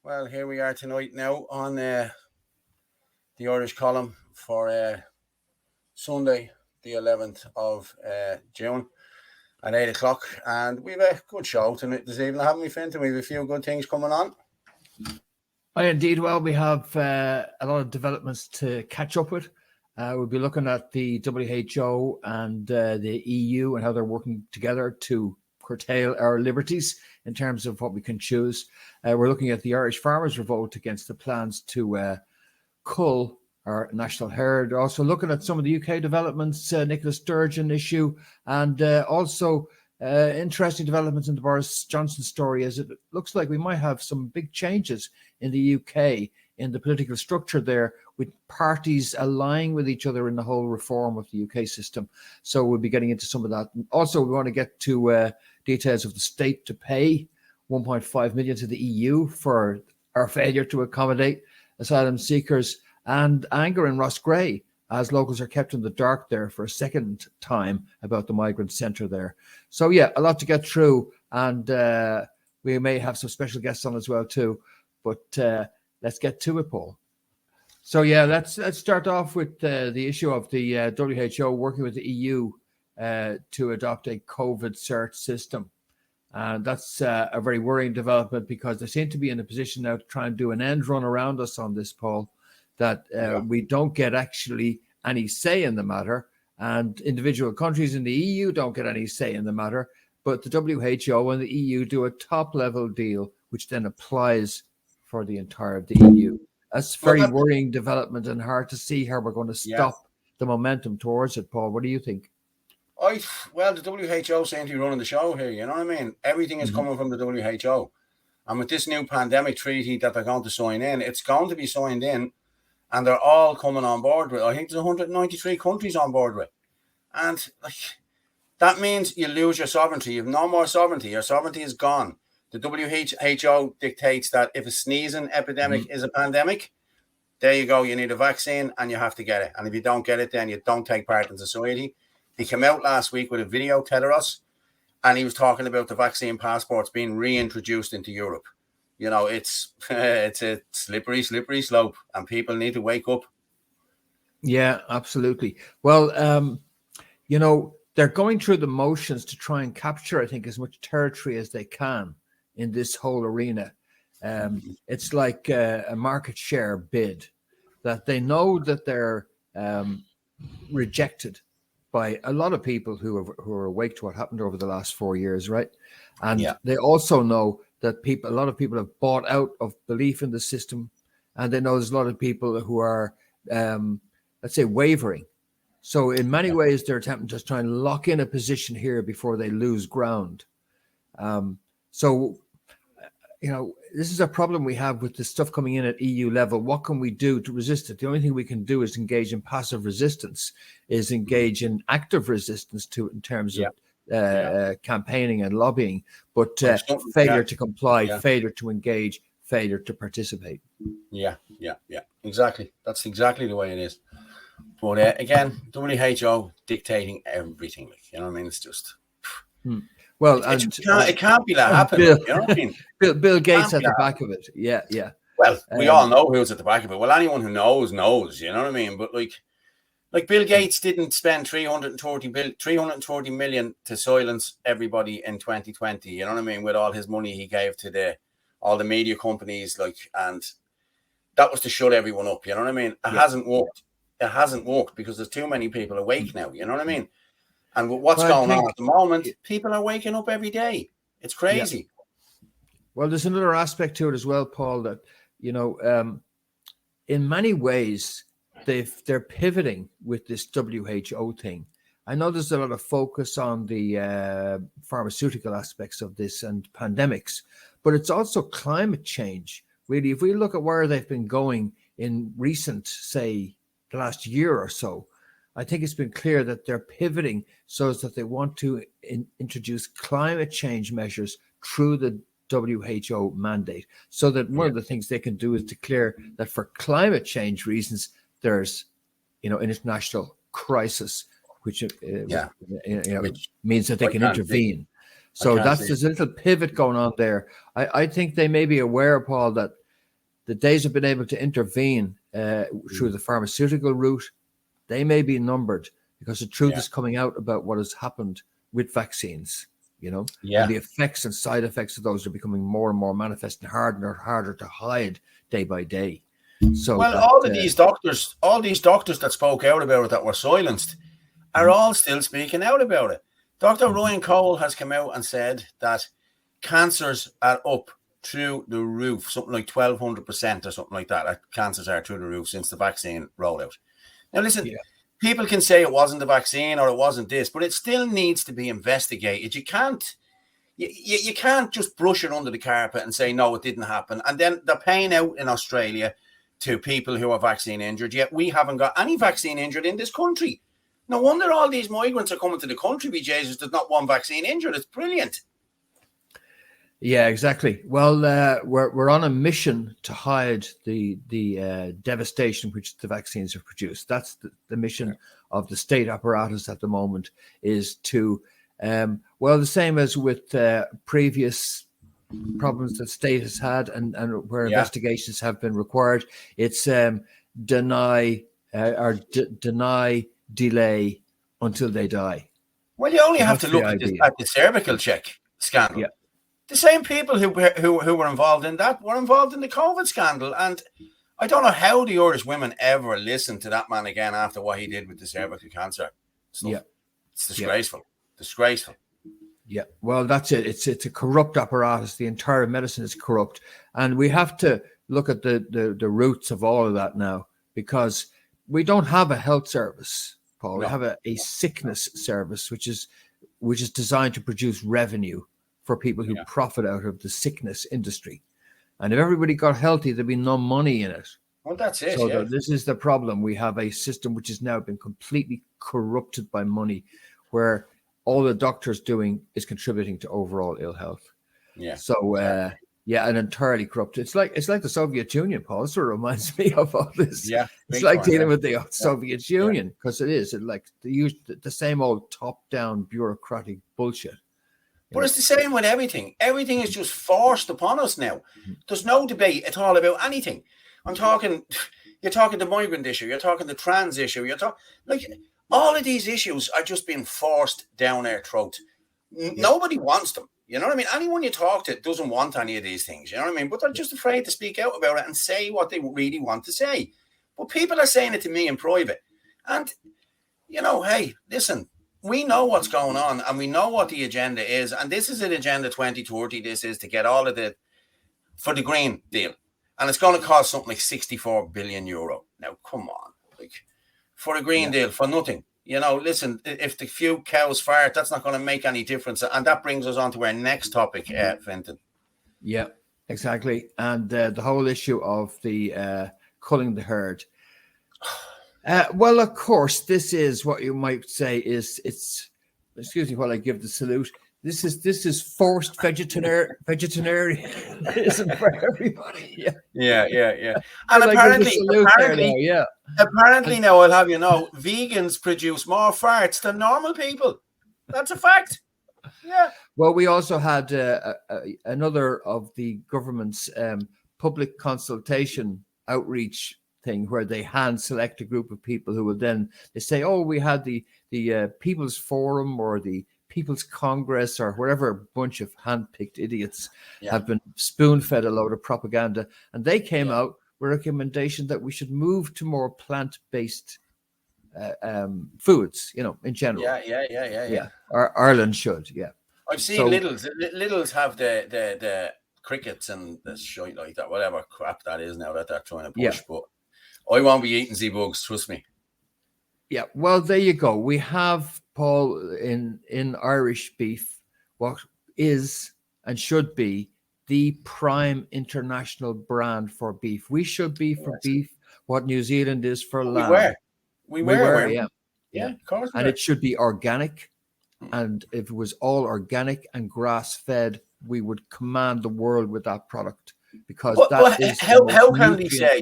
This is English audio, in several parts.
Well, here we are tonight now on the Irish column for Sunday, the 11th of June at 8 o'clock. And we've a good show tonight this evening, haven't we, Fintan? We've a few good things coming on. Indeed. Well, we have a lot of developments to catch up with. We'll be looking at the WHO and the EU and how they're working together to curtail our liberties in terms of what we can choose. We're looking at the Irish farmers' revolt against the plans to cull our national herd. Also looking at some of the UK developments, Nicola Sturgeon issue, and also interesting developments in the Boris Johnson story, as it looks like we might have some big changes in the UK in the political structure there, with parties allying with each other in the whole reform of the UK system. So we'll be getting into some of that. Also, we want to get to details of the state to pay 1.5 million to the EU for our failure to accommodate asylum seekers, and anger in Rossgrey as locals are kept in the dark there for a second time about the migrant centre there. So yeah, a lot to get through, and we may have some special guests on as well too. But let's get to it, Paul. So yeah, let's start off with the issue of the WHO working with the EU to adopt a COVID cert system. And that's a very worrying development, because they seem to be in a position now to try and do an end run around us on this, Paul, that we don't get actually any say in the matter, and individual countries in the EU don't get any say in the matter, but the WHO and the EU do a top-level deal, which then applies for the entire of the EU. That's a very worrying development, and hard to see how we're going to stop the momentum towards it, Paul. What do you think? Well, the WHO seems to be running the show here, you know what I mean? Everything is coming from the WHO. And with this new pandemic treaty that they're going to sign in, it's going to be signed in, and they're all coming on board with. I think there's 193 countries on board with. And that means you lose your sovereignty. You have no more sovereignty. Your sovereignty is gone. The WHO dictates that if a sneezing epidemic is a pandemic, there you go. You need a vaccine and you have to get it. And if you don't get it, then you don't take part in society. He came out last week with a video, Tedros, and he was talking about the vaccine passports being reintroduced into Europe. You know, it's a slippery slope, and people need to wake up. Yeah, absolutely. Well, you know, they're going through the motions to try and capture, I think, as much territory as they can in this whole arena. It's like a market share bid, that they know that they're rejected by a lot of people who are awake to what happened over the last 4 years, right? And they also know that a lot of people have bought out of belief in the system, and they know there's a lot of people who are, let's say, wavering. So in many ways, they're attempting to try and lock in a position here before they lose ground. So, you know, this is a problem we have with the stuff coming in at EU level. What can we do to resist it? The only thing we can do is engage in passive resistance, is engage in active resistance to in terms of campaigning and lobbying, but failure to comply, failure to engage, failure to participate. Yeah, exactly. That's exactly the way it is. But again, WHO dictating everything. You know what I mean? It's just... Well, it can't be that happening. You know what I mean? Bill Gates at the back of it. Yeah. Well, we all know who's at the back of it. Well, anyone who knows. You know what I mean? But like Bill Gates didn't spend 330 million to silence everybody in 2020. You know what I mean? With all his money he gave to all the media companies, and that was to shut everyone up. You know what I mean? It hasn't worked. It hasn't worked because there's too many people awake now. You know what I mean? And what's going on at the moment, people are waking up every day. It's crazy. Yeah. Well, there's another aspect to it as well, Paul, that, you know, in many ways, they're pivoting with this WHO thing. I know there's a lot of focus on the pharmaceutical aspects of this and pandemics, but it's also climate change. Really, if we look at where they've been going in recent, say, the last year or so, I think it's been clear that they're pivoting so that they want to introduce climate change measures through the WHO mandate, so that one of the things they can do is declare that for climate change reasons, there's, you know, an international crisis, which which means that they can intervene. So there's a little pivot going on there. I think they may be aware, Paul, that the days have been able to intervene through the pharmaceutical route, they may be numbered, because the truth is coming out about what has happened with vaccines, and the effects and side effects of those are becoming more and more manifest and harder to hide day by day. So all these doctors that spoke out about it, that were silenced, are all still speaking out about it. Dr. Ryan Cole has come out and said that cancers are up through the roof, something like 1,200% or something like that. Cancers are through the roof since the vaccine rollout. Now, listen, people can say it wasn't the vaccine or it wasn't this, but it still needs to be investigated. You can't just brush it under the carpet and say, no, it didn't happen. And then they're paying out in Australia to people who are vaccine injured, yet we haven't got any vaccine injured in this country. No wonder all these migrants are coming to the country, Jesus, there's not one vaccine injured. It's brilliant. Yeah, exactly. Well, we're on a mission to hide the devastation which the vaccines have produced. That's the mission of the state apparatus at the moment, is to, the same as with previous problems that state has had and where investigations have been required. It's deny, delay until they die. Well, you only have to look at the cervical check scandal. Yeah. The same people who were involved in that were involved in the COVID scandal. And I don't know how the Irish women ever listened to that man again after what he did with the cervical cancer stuff. Yeah. It's disgraceful. Disgraceful. Yeah, well, that's it. It's a corrupt apparatus. The entire medicine is corrupt. And we have to look at the roots of all of that now, because we don't have a health service, Paul. No. We have a sickness service, which is designed to produce revenue for people who profit out of the sickness industry. And if everybody got healthy, there'd be no money in it. Well, that's it. So this is the problem. We have a system which has now been completely corrupted by money, where all the doctor's doing is contributing to overall ill health. Yeah. So, and entirely corrupt. It's like the Soviet Union, Paul. It sort of reminds me of all this. Yeah. It's like dealing with the Soviet Union, because it is. It like the same old top-down bureaucratic bullshit. But it's the same with everything. Everything is just forced upon us now. There's no debate at all about anything. You're talking the migrant issue, you're talking the trans issue, all of these issues are just being forced down our throat. Nobody wants them. You know what I mean? Anyone you talk to doesn't want any of these things. You know what I mean? But they're just afraid to speak out about it and say what they really want to say. But people are saying it to me in private. And, hey, listen, we know what's going on and we know what the agenda is. And this is an Agenda 2030. This is to get all of for the Green Deal. And it's going to cost something like 64 billion euro. Now, come on. For a Green Deal, for nothing. Listen, if the few cows fart, that's not going to make any difference. And that brings us on to our next topic, Fenton. Yeah, exactly. And the whole issue of the culling the herd. Well, of course, this is what you might say it's excuse me while I give the salute. This is forced vegetarianism for everybody. Yeah. And apparently now I'll have you know, vegans produce more farts than normal people. That's a fact. Yeah. Well, we also had another of the government's public consultation outreach thing, where they hand select a group of people who will then they say, oh, we had the People's Forum or the People's Congress or whatever bunch of hand-picked idiots have been spoon-fed a load of propaganda, and they came out with a recommendation that we should move to more plant-based foods, in general. Yeah. Ireland should, I've seen Littles have the crickets and the shit like that, whatever crap that is now that they're trying to push, but I won't be eating Z-bugs, trust me. Yeah, well, there you go. We have, Paul, in Irish beef, what is and should be the prime international brand for beef. We should be for beef what New Zealand is for lamb. We were. Yeah, of course. And it should be organic. And if it was all organic and grass-fed, we would command the world with that product, because how can they say?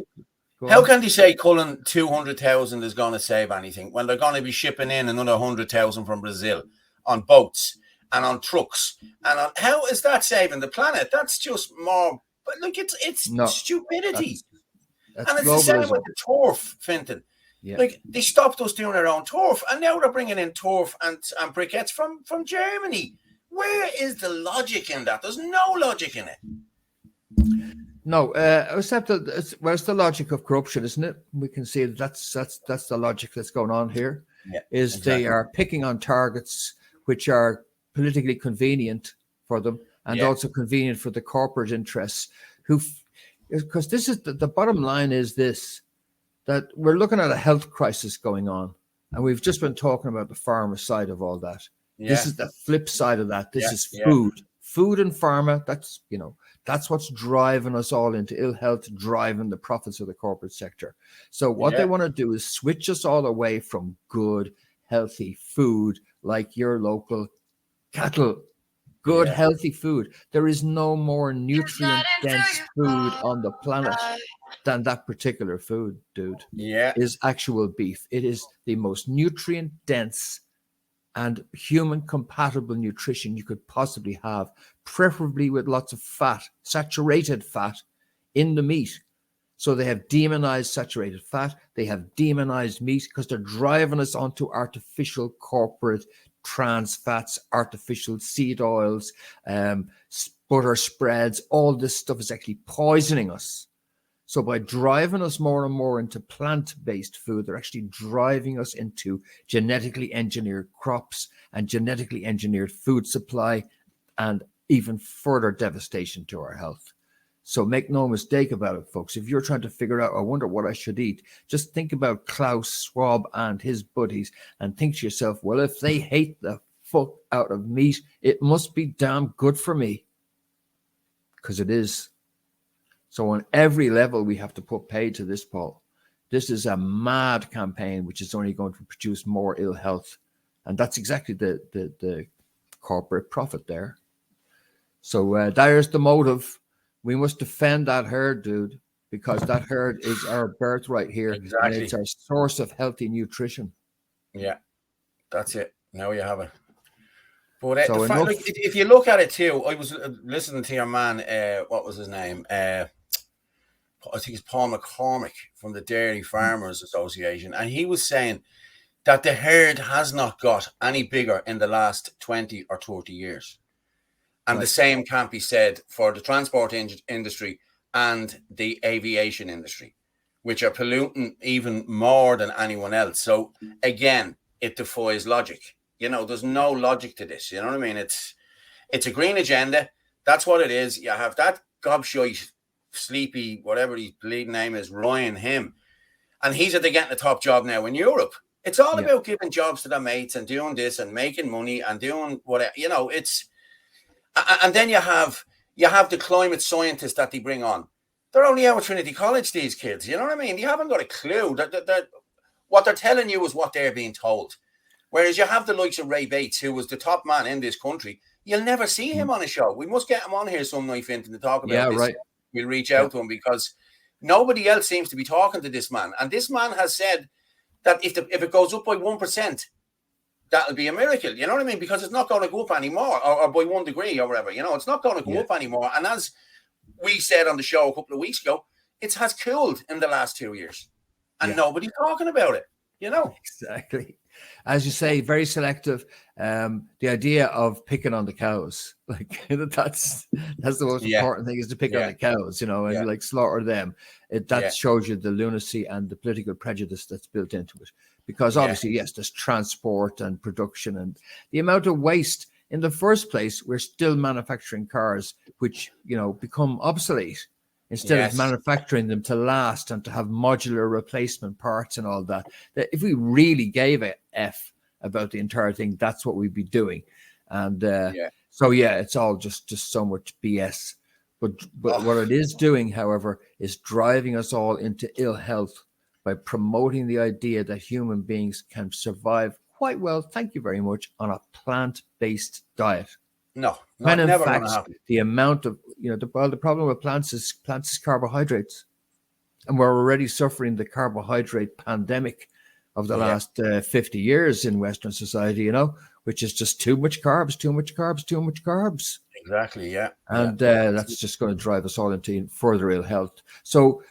How can they say culling 200,000 is going to save anything when they're going to be shipping in another 100,000 from Brazil on boats and on trucks? And how is that saving the planet? That's just more But look, it's No, stupidity. that's And it's the same globalism. with the turf, Fintan. Yeah. Like, they stopped us doing our own turf, and now they're bringing in turf and briquettes from Germany. Where is the logic in that? There's no logic in it. No, except that it's the logic of corruption, isn't it? We can see that's the logic that's going on here. Yeah, is exactly. They are picking on targets which are politically convenient for them and also convenient for the corporate interests. Because this is the bottom line is this, that we're looking at a health crisis going on, and we've just been talking about the pharma side of all that. This is the flip side of that. This is food and pharma. That's what's driving us all into ill health, driving the profits of the corporate sector. So what they want to do is switch us all away from good, healthy food like your local cattle. Good, healthy food. There is no more nutrient-dense food on the planet than that particular food, dude. Yeah. Is actual beef. It is the most nutrient-dense and human-compatible nutrition you could possibly have, preferably with lots of fat, saturated fat in the meat. So they have demonized saturated fat. They have demonized meat because they're driving us onto artificial corporate trans fats, artificial seed oils, butter spreads. All this stuff is actually poisoning us. So by driving us more and more into plant-based food, they're actually driving us into genetically engineered crops and genetically engineered food supply, and even further devastation to our health. So make no mistake about it, folks. If you're trying to figure out, I wonder what I should eat, just think about Klaus Schwab and his buddies and think to yourself, well, if they hate the fuck out of meat, it must be damn good for me. Because it is. So on every level, we have to put pay to this, Paul. This is a mad campaign, which is only going to produce more ill health. And that's exactly the corporate profit there. So there's the motive. We must defend that herd, dude, because that herd is our birthright here. Exactly. And it's our source of healthy nutrition. Yeah, that's it. Now you have it. But if you look at it too, I was listening to your man, what was his name? I think it's Paul McCormick from the Dairy Farmers Association. And he was saying that the herd has not got any bigger in the last 20 or 30 years. And the same can't be said for the transport industry and the aviation industry, which are polluting even more than anyone else. So again, it defies logic. There's no logic to this. You know what I mean? It's a green agenda. That's what it is. You have that gobshite, sleepy, whatever his lead name is, Ryan, him. And he's at the getting the top job now in Europe. It's all about giving jobs to their mates and doing this and making money and doing whatever. It's... And then you have the climate scientists that they bring on. They're only out of Trinity College, these kids. You know what I mean? You haven't got a clue. What they're telling you is what they're being told. Whereas you have the likes of Ray Bates, who was the top man in this country. You'll never see him on a show. We must get him on here some night, Fintan, to talk about this. Right. We'll reach out to him because nobody else seems to be talking to this man. And this man has said that if it goes up by 1%, that'll be a miracle. You know what I mean? Because it's not going to go up anymore, or by 1 degree or whatever. It's not going to go up anymore. And as we said on the show a couple of weeks ago, it has cooled in the last 2 years. And nobody's talking about it. Exactly. As you say, very selective. The idea of picking on the cows, like that's the most important thing, is to pick on the cows, and like slaughter them. That shows you the lunacy and the political prejudice that's built into it. Because obviously, yes, there's transport and production and the amount of waste. In the first place, we're still manufacturing cars which, become obsolete instead of manufacturing them to last and to have modular replacement parts and all that. That if we really gave a F about the entire thing, that's what we'd be doing. And it's all just so much BS. But what it is doing, however, is driving us all into ill health by promoting the idea that human beings can survive quite well, thank you very much, on a plant-based diet. No, when in never fact, gonna happen. the amount of, the problem with plants is carbohydrates. And we're already suffering the carbohydrate pandemic of the last 50 years in Western society, which is just too much carbs. exactly. Yeah, And that's just going to drive us all into further ill health. So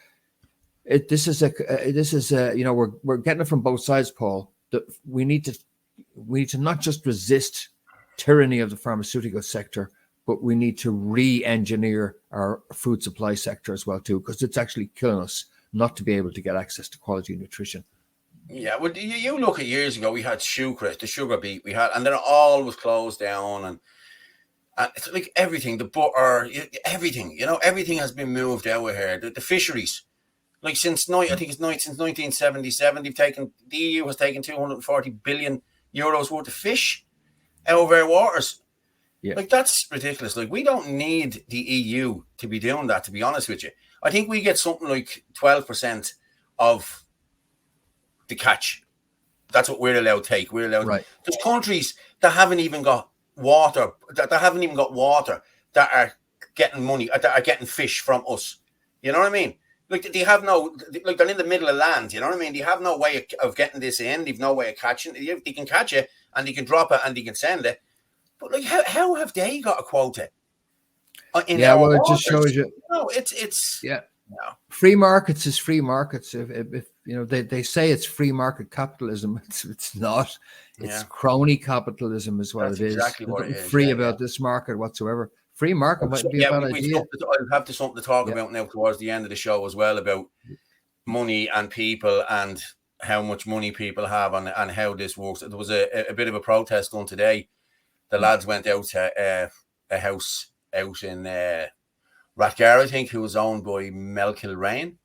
this is we're getting it from both sides, Paul. That we need to not just resist tyranny of the pharmaceutical sector, but we need to re-engineer our food supply sector as well too, because it's actually killing us not to be able to get access to quality nutrition. Yeah, well, you look at years ago, we had the sugar beet we had, and then it all was closed down, and it's like everything, the butter, everything, everything has been moved out of here. The fisheries, like since 1977, the EU has taken 240 billion euros worth of fish out of our waters. Yeah. Like, that's ridiculous. Like, we don't need the EU to be doing that, to be honest with you. I think we get something like 12% of the catch. That's what we're allowed to take. We're allowed. Right. There's countries that haven't even got water, that are getting money, that are getting fish from us. You know what I mean? Like, they have like, they're in the middle of land. You know what I mean? They have no way of getting this in. They've no way of catching it. They can catch it, and they can drop it, and they can send it. But like, how have they got a quota? Well, it just shows you. No, it's yeah. No. Free markets is free markets. If they say it's free market capitalism, it's not. It's crony capitalism is what That's it is. Exactly what it is. Free about this market whatsoever. Free market might be a bad idea. I'll have something to talk about now towards the end of the show as well, about money and people and how much money people have and how this works. There was a bit of a protest done today. The lads went out to a house out in Rathgar, I think, who was owned by Mel Kilrain.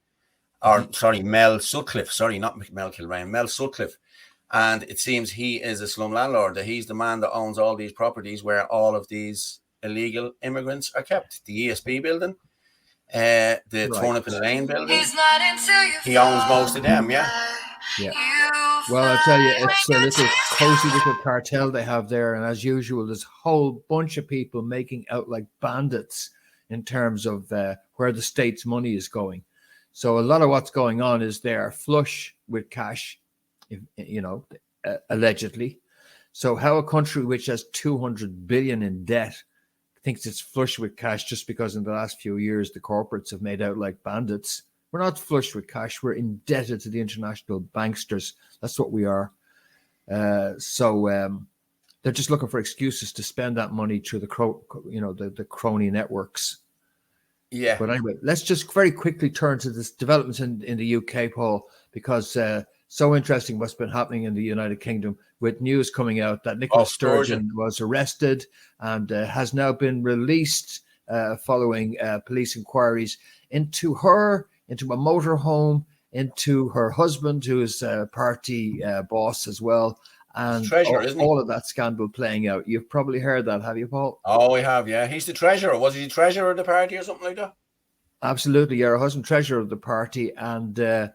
Mel Sutcliffe. Sorry, not Mel Kilrain, Mel Sutcliffe. And it seems he is a slum landlord. He's the man that owns all these properties where all of these illegal immigrants are kept. The ESB building, the Turnip and Lane building. He owns most of them, yeah. Well, I tell you, it's a little cozy little cartel they have there. And as usual, there's a whole bunch of people making out like bandits in terms of where the state's money is going. So a lot of what's going on is they are flush with cash, allegedly. So how a country which has 200 billion in debt thinks it's flush with cash just because in the last few years the corporates have made out like bandits. We're not flush with cash. We're indebted to the international banksters. That's what we are. So they're just looking for excuses to spend that money through the crony networks. Yeah. But anyway, let's just very quickly turn to this developments in the UK, Paul, because so interesting what's been happening in the United Kingdom with news coming out that Nicola Sturgeon was arrested and has now been released following police inquiries into a motorhome, into her husband, who is a party boss as well. And treasurer, isn't he? All of that scandal playing out. You've probably heard that, have you, Paul? Oh, we have, yeah. He's the treasurer. Was he the treasurer of the party or something like that? Absolutely, yeah. Her husband, treasurer of the party. And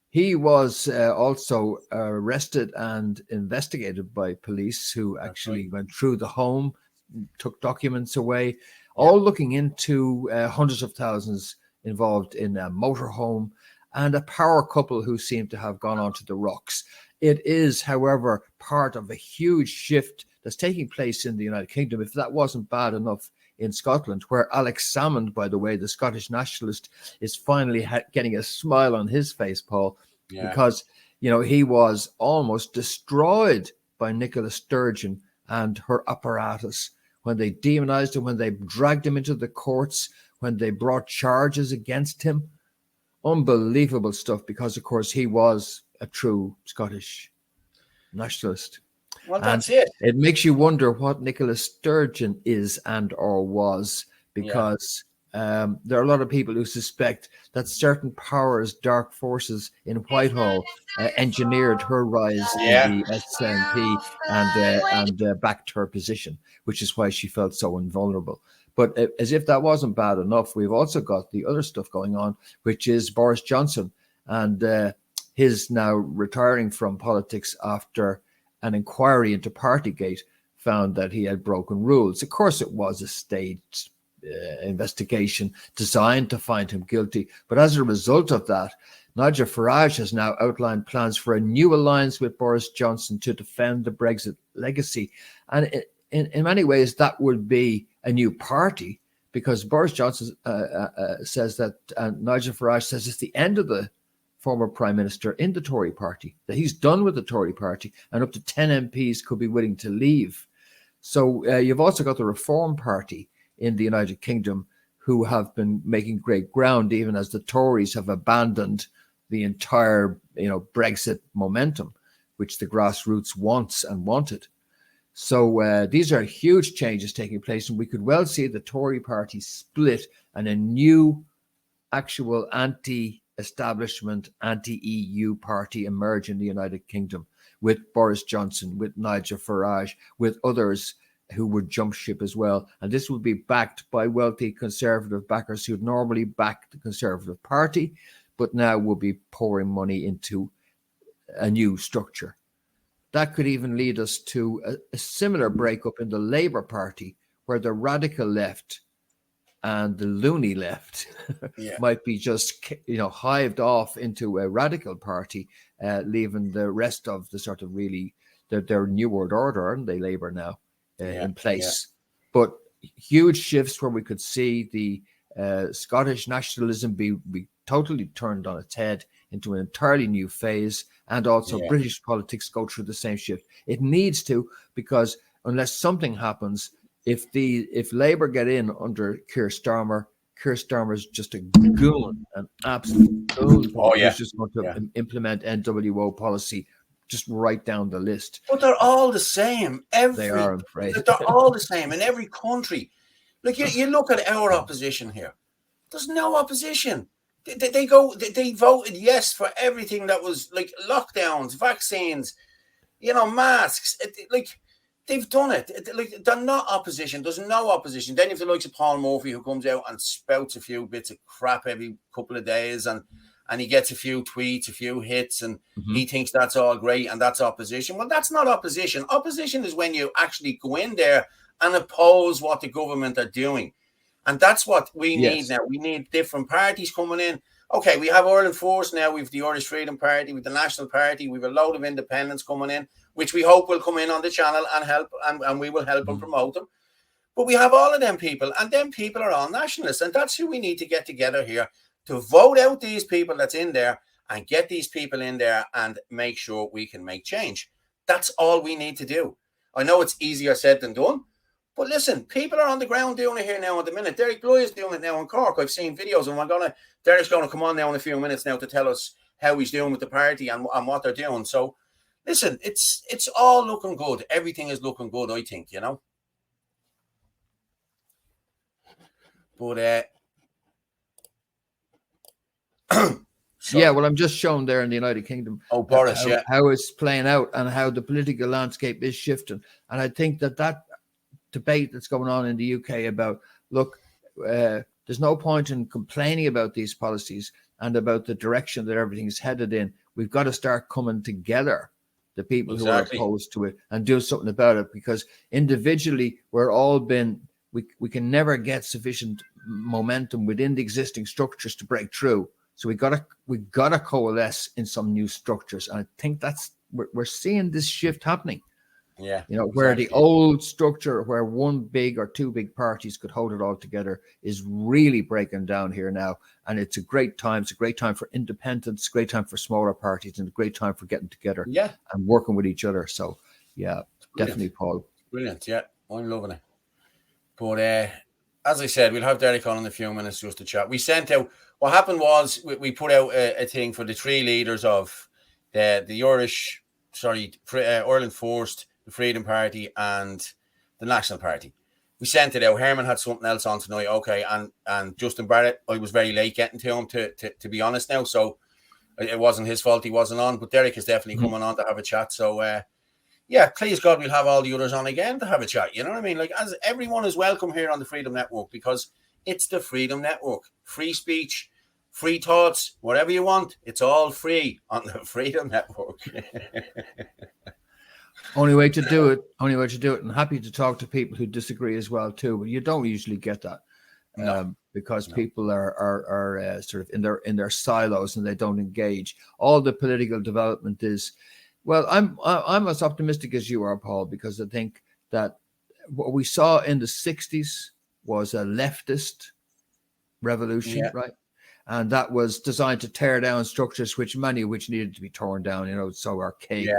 he was also arrested and investigated by police who actually went through the home, took documents away, all looking into hundreds of thousands involved in a motorhome and a power couple who seem to have gone onto the rocks. It is, however, part of a huge shift that's taking place in the United Kingdom. If that wasn't bad enough in Scotland, where Alex Salmond, by the way, the Scottish nationalist, is finally getting a smile on his face, Paul, because, he was almost destroyed by Nicola Sturgeon and her apparatus when they demonized him, when they dragged him into the courts, when they brought charges against him. Unbelievable stuff, because, of course, he was a true Scottish nationalist. Well, that's it. It makes you wonder what Nicola Sturgeon is and or was, because there are a lot of people who suspect that certain powers, dark forces in Whitehall engineered her rise in the SNP and backed her position, which is why she felt so invulnerable. But as if that wasn't bad enough, we've also got the other stuff going on, which is Boris Johnson and his now retiring from politics after an inquiry into Partygate found that he had broken rules. Of course, it was a staged investigation designed to find him guilty. But as a result of that, Nigel Farage has now outlined plans for a new alliance with Boris Johnson to defend the Brexit legacy. And in many ways, that would be a new party, because Boris Johnson says that, Nigel Farage says it's the end of the former Prime Minister in the Tory party, that he's done with the Tory party, and up to 10 MPs could be willing to leave. So you've also got the Reform Party in the United Kingdom, who have been making great ground, even as the Tories have abandoned the entire, Brexit momentum, which the grassroots wants and wanted. So these are huge changes taking place, and we could well see the Tory party split and a new actual anti-establishment, anti-EU party emerge in the United Kingdom, with Boris Johnson, with Nigel Farage, with others who would jump ship as well. And this would be backed by wealthy Conservative backers who'd normally back the Conservative Party, but now will be pouring money into a new structure. That could even lead us to a similar breakup in the Labour Party, where the radical left and the loony left might be just, hived off into a radical party, leaving the rest of the sort of really their New World Order, aren't they, Labour now, in place. But huge shifts where we could see the Scottish nationalism be totally turned on its head into an entirely new phase, and also British politics go through the same shift. It needs to, because unless something happens, if Labour get in under Keir Starmer's just a goon, an absolute goon. He's just going to implement NWO policy just right down the list. But they're all the same. They are, I'm afraid. They're all the same in every country. Like you look at our opposition here. There's no opposition. They voted yes for everything that was like lockdowns, vaccines, masks. They've done it. They're not opposition. There's no opposition. Then you have the likes of Paul Murphy, who comes out and spouts a few bits of crap every couple of days, and he gets a few tweets, a few hits, and he thinks that's all great, and that's opposition. Well, that's not opposition. Opposition is when you actually go in there and oppose what the government are doing. And that's what we need now. We need different parties coming in. Okay, we have Ireland Force now. We've the Irish Freedom Party, we've the National Party, we've a load of independents coming in, which we hope will come in on the channel and help, and we will help and promote them. But we have all of them people, and them people are all nationalists, and that's who we need to get together here to vote out these people that's in there and get these people in there and make sure we can make change. That's all we need to do. I know it's easier said than done, but listen, people are on the ground doing it here now at the minute. Derek Blighe is doing it now in Cork. I've seen videos, and Derek's going to come on now in a few minutes now to tell us how he's doing with the party and what they're doing. So, listen, it's all looking good. Everything is looking good, I think, But well, I'm just shown there in the United Kingdom. Oh, Boris, how it's playing out and how the political landscape is shifting. And I think that debate that's going on in the UK about, look, there's no point in complaining about these policies and about the direction that everything's headed in. We've got to start coming together, the people who are opposed to it, and do something about it, because individually we can never get sufficient momentum within the existing structures to break through. So we gotta coalesce in some new structures, and I think we're seeing this shift happening. Yeah, where the old structure, where one big or two big parties could hold it all together, is really breaking down here now. And it's a great time. It's a great time for independents, great time for smaller parties, and a great time for getting together and working with each other. So, definitely, Paul. Brilliant. Yeah, I'm loving it. But as I said, we'll have Derek on in a few minutes just to chat. We sent out, what happened was we put out a thing for the three leaders of the Ireland Force, the Freedom Party, and the National Party. We sent it out. Herman had something else on tonight. Okay, and Justin Barrett, I was very late getting to him, to be honest now. So it wasn't his fault he wasn't on, but Derek is definitely coming on to have a chat. So please God, we'll have all the others on again to have a chat. You know what I mean? Like, as everyone is welcome here on the Freedom Network, because it's the Freedom Network. Free speech, free thoughts, whatever you want. It's all free on the Freedom Network. Only way to do it. And happy to talk to people who disagree as well too. But you don't usually get that because people are sort of in their silos and they don't engage. All the political development is, well, I'm as optimistic as you are, Paul, because I think that what we saw in the 60s was a leftist revolution, right? And that was designed to tear down structures, many of which needed to be torn down, so archaic.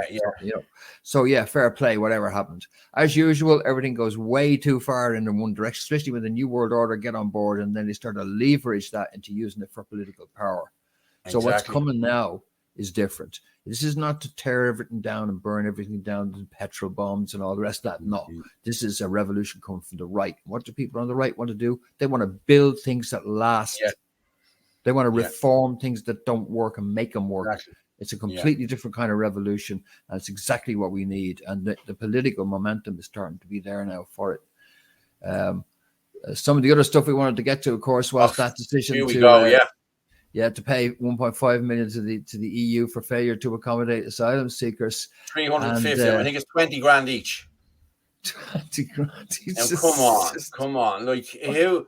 So fair play, whatever happened. As usual, everything goes way too far in one direction, especially when the New World Order get on board, and then they start to leverage that into using it for political power. So what's coming now is different. This is not to tear everything down and burn everything down to petrol bombs and all the rest of that. No, this is a revolution coming from the right. What do people on the right want to do? They want to build things that last. Yeah. They want to reform things that don't work and make them work. Exactly. It's a completely different kind of revolution. And it's exactly what we need. And the political momentum is starting to be there now for it. Some of the other stuff we wanted to get to, of course, was that decision to pay 1.5 million to the EU for failure to accommodate asylum seekers. 350. I think it's 20 grand each. 20 grand each. Come on. Like, who?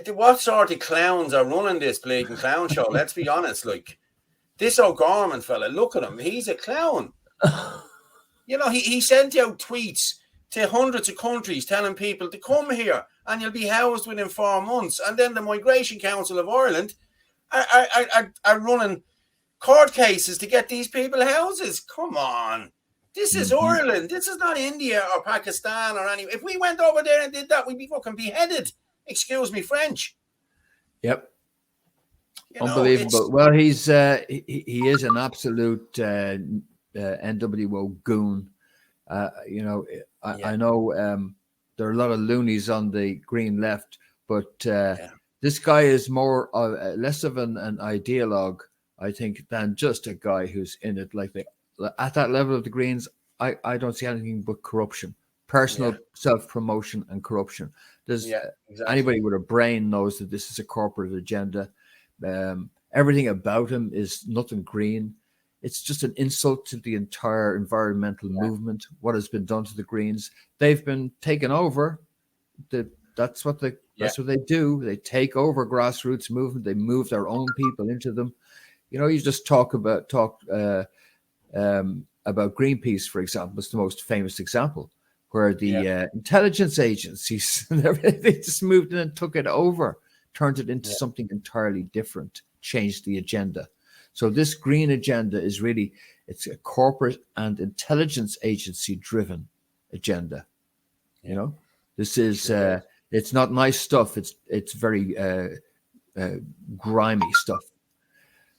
What sort of clowns are running this blatant clown show? Let's be honest. Like, this O'Gorman fella, look at him. He's a clown. He sent out tweets to hundreds of countries telling people to come here and you'll be housed within 4 months. And then the Migration Council of Ireland are running court cases to get these people houses. Come on. This is Ireland. This is not India or Pakistan or any. If we went over there and did that, we'd be fucking beheaded. Excuse me, French. Yep. Unbelievable. Well, he is an absolute NWO goon. I know there are a lot of loonies on the green left, but this guy is more less of an ideologue, I think, than just a guy who's in it. Like at that level of the Greens, I don't see anything but corruption, personal self-promotion and corruption. Anybody with a brain knows that this is a corporate agenda. Everything about him is nothing green. It's just an insult to the entire environmental movement. What has been done to the Greens? They've been taken over. That's what they do. They take over grassroots movement. They move their own people into them. You just talk about Greenpeace, for example. It's the most famous example, where the intelligence agencies, they just moved in and took it over, turned it into something entirely different, changed the agenda. So this green agenda is really, it's a corporate and intelligence agency driven agenda. This is, it's not nice stuff. It's very grimy stuff.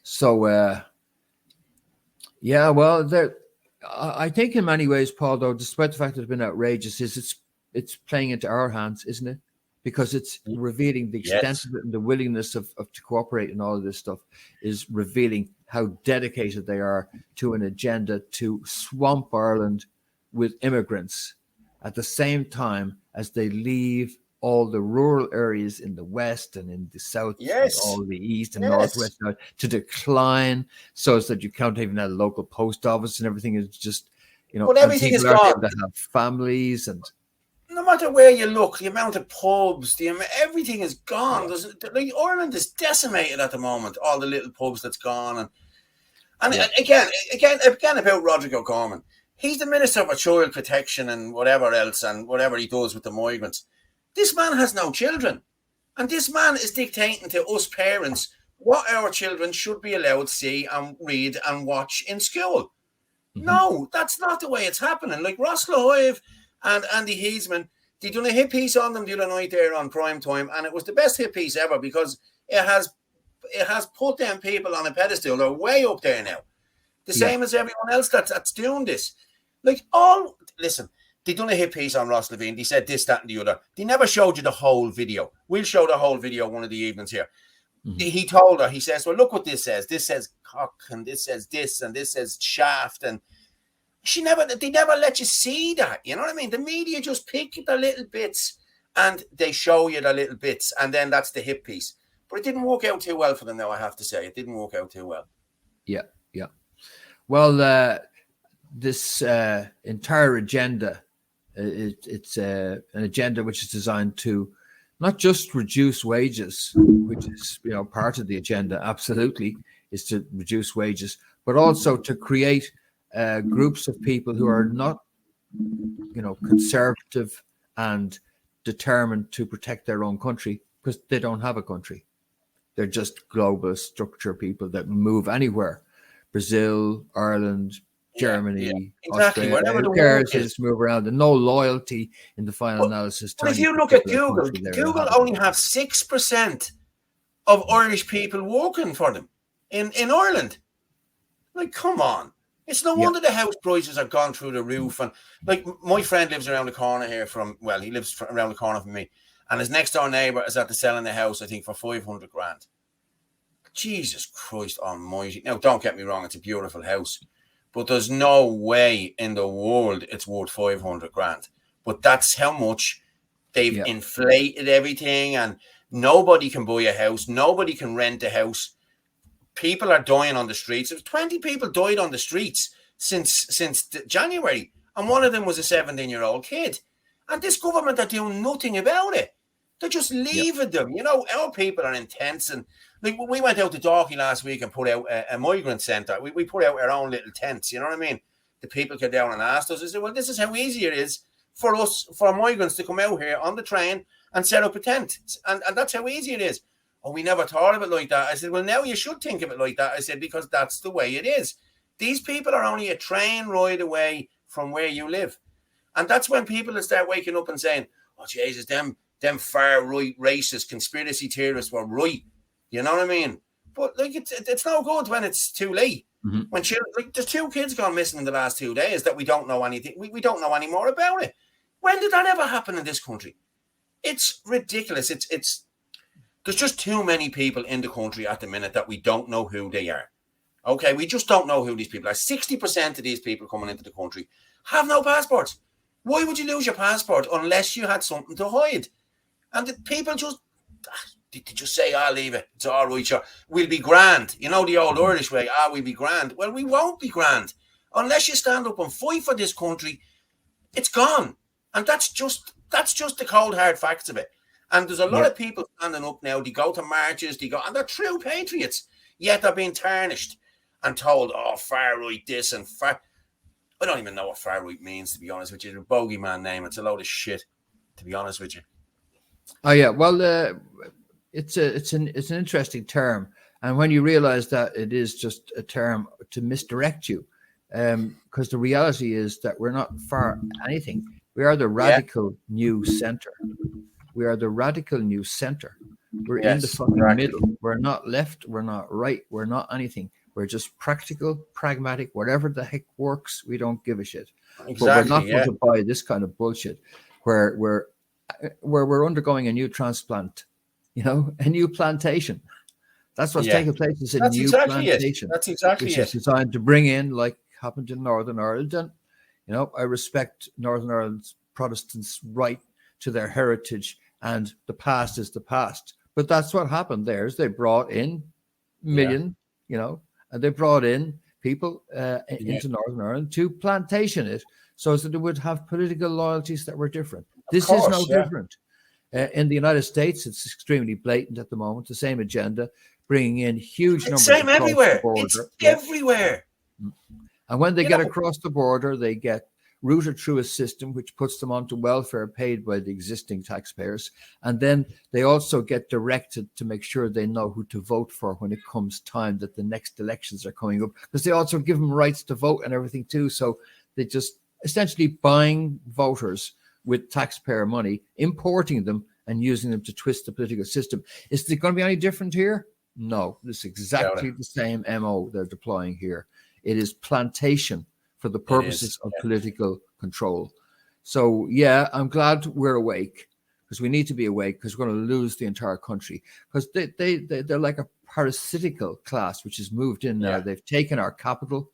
So, I think in many ways, Paul, though, despite the fact that it's been outrageous, it's playing into our hands, isn't it? Because it's revealing the extent of it, and the willingness to cooperate and all of this stuff is revealing how dedicated they are to an agenda to swamp Ireland with immigrants at the same time as they leave all the rural areas in the west and in the south, and all the east and northwest to decline, so that you can't even have a local post office and everything is just, but everything is gone. To have families, and no matter where you look, the amount of pubs, everything is gone. Ireland is decimated at the moment. All the little pubs that's gone, and again about Roderick O'Gorman. He's the Minister for Child Protection and whatever else, and whatever he does with the migrants. This man has no children. And this man is dictating to us parents what our children should be allowed to see and read and watch in school. No, that's not the way it's happening. Like Ross Lahive and Andy Heisman, they done a hit piece on them the other night there on prime time, and it was the best hit piece ever because it has put them people on a pedestal. They're way up there now. The same as everyone else that's doing this. Listen, they done a hit piece on Ross Levine. They said this, that, and the other. They never showed you the whole video. We'll show the whole video one of the evenings here. He told her, he says, well, look what this says. This says cock, and this says this, and this says shaft. And they never let you see that. You know what I mean? The media just pick the little bits and they show you the little bits. And then that's the hit piece. But it didn't work out too well for them now, I have to say. It didn't work out too well. Yeah. Well, this entire agenda, it's an agenda which is designed to not just reduce wages, which is part of the agenda, absolutely, is to reduce wages, but also to create groups of people who are not conservative and determined to protect their own country because they don't have a country. They're just global structure people that move anywhere. Brazil, Ireland, Germany, exactly. Australia. Wherever the Who cares? work They is. just move around and no loyalty in the final analysis. But if to you any look at particular Google, country they're Google inhabiting. only have 6% of Irish people working for them in Ireland. Like, come on. It's no wonder the house prices have gone through the roof. And like, my friend lives around the corner here he lives around the corner from me. And his next door neighbour is at the selling the house, I think, for 500 grand. Jesus Christ almighty. Now, don't get me wrong, it's a beautiful house. But there's no way in the world it's worth 500 grand. But that's how much they've inflated everything, and nobody can buy a house. Nobody can rent a house. People are dying on the streets. 20 people died on the streets since January, and one of them was a 17-year-old kid. And this government are doing nothing about it. They're just leaving them. You know, our people are intense. And like, we went out to Dalkey last week and put out a migrant centre. We put out our own little tents. You know what I mean? The people came down and asked us. I said, well, this is how easy it is for us, for migrants to come out here on the train and set up a tent. And that's how easy it is. Oh, we never thought of it like that. I said, well, now you should think of it like that. I said, because that's the way it is. These people are only a train ride away from where you live. And that's when people start waking up and saying, oh, Jesus, them far-right racist conspiracy theorists were right. You know what I mean? But like, it's no good when it's too late. Mm-hmm. When children, like, there's 2 kids gone missing in the last 2 days that we don't know anything. We don't know any more about it. When did that ever happen in this country? It's ridiculous. There's just too many people in the country at the minute that we don't know who they are. Okay, we just don't know who these people are. 60% of these people coming into the country have no passports. Why would you lose your passport unless you had something to hide? And the people just say, I'll leave it. It's all right, sure. We'll be grand. You know the old Irish way, we'll be grand. Well, we won't be grand. Unless you stand up and fight for this country, it's gone. And that's just the cold, hard facts of it. And there's a lot of people standing up now. They go to marches, and they're true patriots. Yet they're being tarnished and told, oh, far right this and far. I don't even know what far right means, to be honest with you. It's a bogeyman name. It's a load of shit, to be honest with you. Oh yeah, well, it's an interesting term, and when you realize that it is just a term to misdirect you, because the reality is that we're not far anything. We are the radical new center. We are the radical new center. We're in the fucking middle. We're not left. We're not right. We're not anything. We're just practical, pragmatic, whatever the heck works. We don't give a shit. Exactly, but we're not going to buy this kind of bullshit where we're undergoing a new transplant, a new plantation. That's what's taking place. It's a new plantation. That's exactly it. Which is designed to bring in, like happened in Northern Ireland. And, I respect Northern Ireland's Protestants' right to their heritage, and the past is the past. But that's what happened there is they brought in and they brought in people into Northern Ireland to plantation it so that they would have political loyalties that were different. This is no different. In the United States, it's extremely blatant at the moment, the same agenda, bringing in huge numbers. Same everywhere. It's everywhere. And when they get across the border, they get routed through a system which puts them onto welfare paid by the existing taxpayers. And then they also get directed to make sure they know who to vote for when it comes time that the next elections are coming up, because they also give them rights to vote and everything too. So they just essentially buying voters with taxpayer money, importing them and using them to twist the political system. Is it going to be any different here? No, it's exactly the same MO they're deploying here. It is plantation for the purposes of political control. So, I'm glad we're awake, because we need to be awake, because we're going to lose the entire country. Because they're like a parasitical class which has moved in now. They've taken our capital.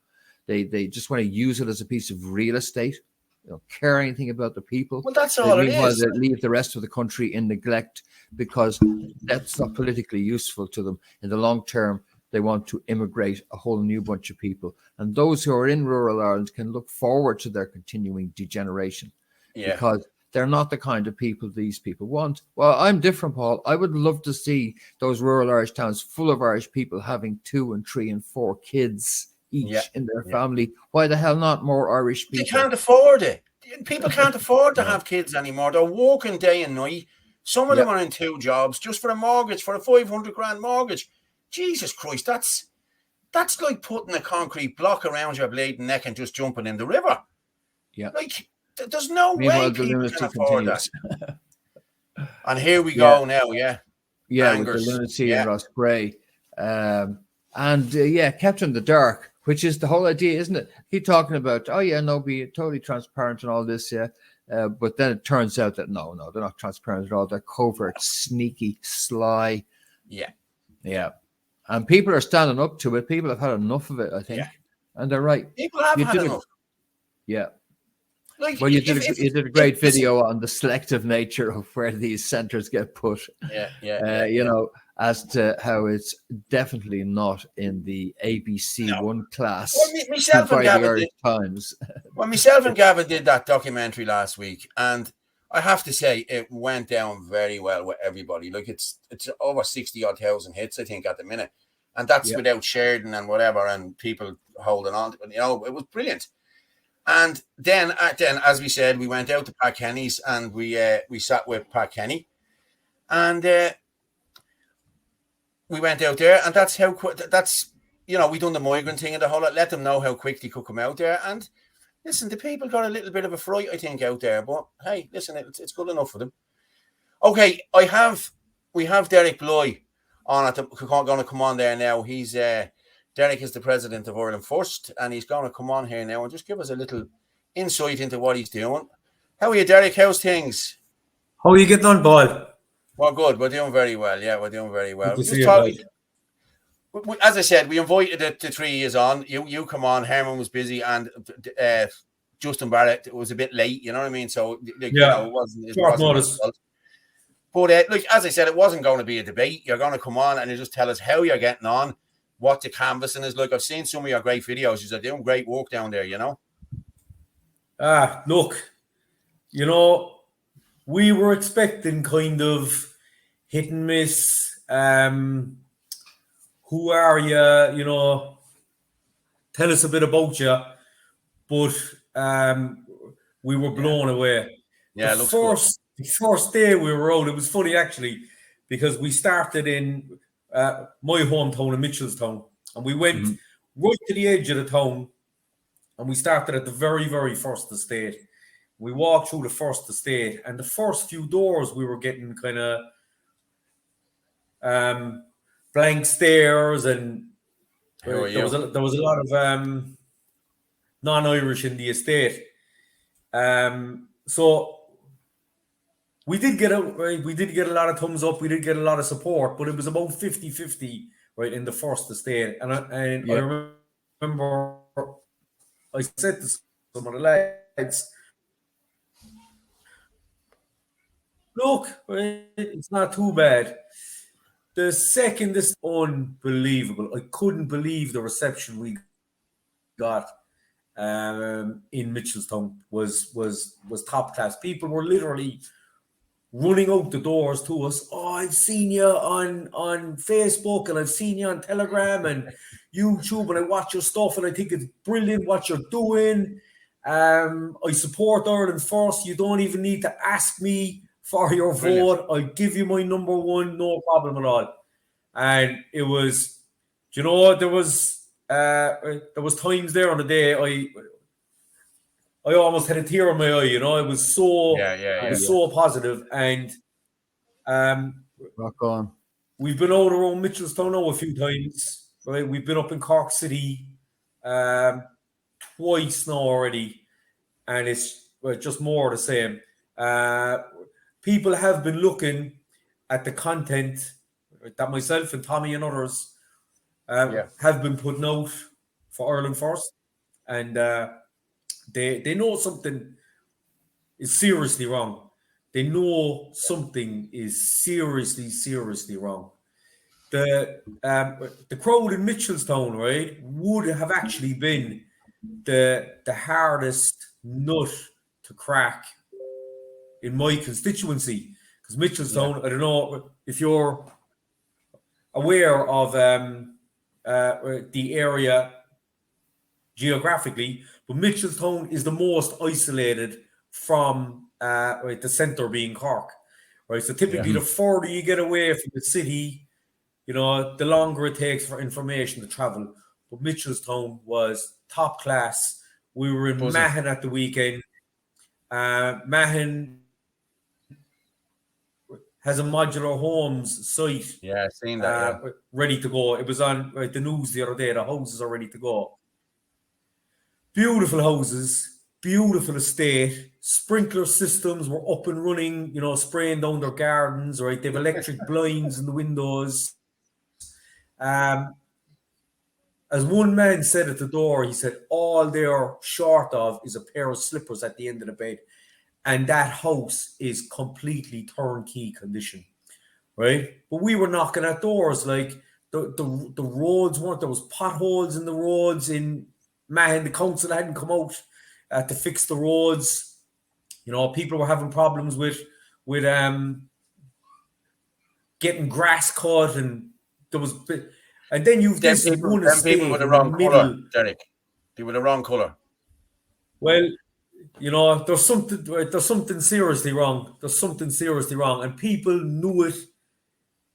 They just want to use it as a piece of real estate. They don't care anything about the people. Well, that's all it is. They leave the rest of the country in neglect because that's not politically useful to them. In the long term, they want to immigrate a whole new bunch of people. And those who are in rural Ireland can look forward to their continuing degeneration because they're not the kind of people these people want. Well, I'm different, Paul. I would love to see those rural Irish towns full of Irish people having 2 and 3 and 4 kids each in their family. Why the hell not more Irish people? They can't afford it. people can't afford to have kids anymore. They're working day and night. Some of them are in 2 jobs just for a mortgage, for a 500 grand mortgage. Jesus Christ, that's like putting a concrete block around your bleeding neck and just jumping in the river. Yeah. Like, there's no Meanwhile, way the people lunacy can afford continues. that. And here we go now, Yeah, Angers. with the lunacy and Ross Gray. Kept in the dark, which is the whole idea, isn't it? Keep talking about, be totally transparent and all this, but then it turns out that no, they're not transparent at all. They're covert, sneaky, sly. Yeah. And people are standing up to it. People have had enough of it, I think. And they're right. People have had enough. Like, well, you did a great video on the selective nature of where these centres get put. As to how it's definitely not in the ABC One class. Well, myself and Gavin Times. Well, myself and Gavin did that documentary last week, and I have to say it went down very well with everybody. Like it's over 60,000 hits, I think, at the minute, and that's without Sheridan and whatever, and people holding on. It was brilliant. And then as we said, we went out to Pat Kenny's and we sat with Pat Kenny, and we went out there, and that's how quick. We done the migrant thing and the whole lot. Let them know how quick they could come out there. And listen, the people got a little bit of a fright, I think, out there. But hey, listen, it's good enough for them. Okay, we have Derek Blighe on going to come on there now. He's Derek is the president of Ireland First, and he's going to come on here now and just give us a little insight into what he's doing. How are you, Derek? How's things? How are you getting on, Boyle? Well, good. We're doing very well. Yeah, we're doing very well. As I said, we invited the 3 years on. You come on. Herman was busy, and Justin Barrett, it was a bit late. You know what I mean? So it wasn't short notice. But as I said, it wasn't going to be a debate. You're going to come on and you just tell us how you're getting on, what the canvassing is like. I've seen some of your great videos. You're doing great work down there. Look, we were expecting kind of hit and miss. Who are you? Tell us a bit about you. But we were blown away. Yeah, the first day we were out, it was funny actually, because we started in my hometown in Mitchelstown, and we went right to the edge of the town, and we started at the very, very first estate. We walked through the first estate, and the first few doors we were getting kind of blank stares, and there was a lot of non-Irish in the estate. So we did get a lot of thumbs up. We did get a lot of support, but it was about 50-50 right in the first estate. And I remember I said to some of the lads, look, it's not too bad. The second is unbelievable. I couldn't believe the reception we got in Mitchelstown was top class. People were literally running out the doors to us. Oh, I've seen you on Facebook, and I've seen you on Telegram and YouTube, and I watch your stuff, and I think it's brilliant what you're doing. I support Ireland First. You don't even need to ask me for your vote. I'll give you my number one, no problem at all. And it was, there was times there on the day I almost had a tear in my eye. It was so so positive. And rock on. We've been out around Mitchelstown now a few times. Right, we've been up in Cork City twice now already, and it's just more the same. People have been looking at the content that myself and Tommy and others have been putting out for Ireland First, and they know something is seriously wrong. They know something is seriously wrong. The crowd in Mitchelstown, right, would have actually been the hardest nut to crack in my constituency, because Mitchelstown, I don't know if you're aware of the area geographically, but Mitchelstown is the most isolated from right, the centre being Cork. Right, so typically the further you get away from the city, you know, the longer it takes for information to travel. But Mitchelstown was top class. We were in Mahon at the weekend. Mahon has a modular homes site. Yeah, I've seen that. Ready to go. It was on the news the other day. The houses are ready to go. Beautiful houses, beautiful estate. Sprinkler systems were up and running, you know, spraying down their gardens, right? They have electric blinds in the windows. As one man said at the door, he said, all they're short of is a pair of slippers at the end of the bed. And that house is completely turnkey condition, right? But we were knocking at doors, like the roads weren't, there was potholes in the roads in Mahon. The council hadn't come out to fix the roads. You know, people were having problems with getting grass cut, and there was, and then you've this one estate people with the wrong colour, Derek. They were the wrong colour. Well, you know, there's something seriously wrong. There's something seriously wrong, and people knew it,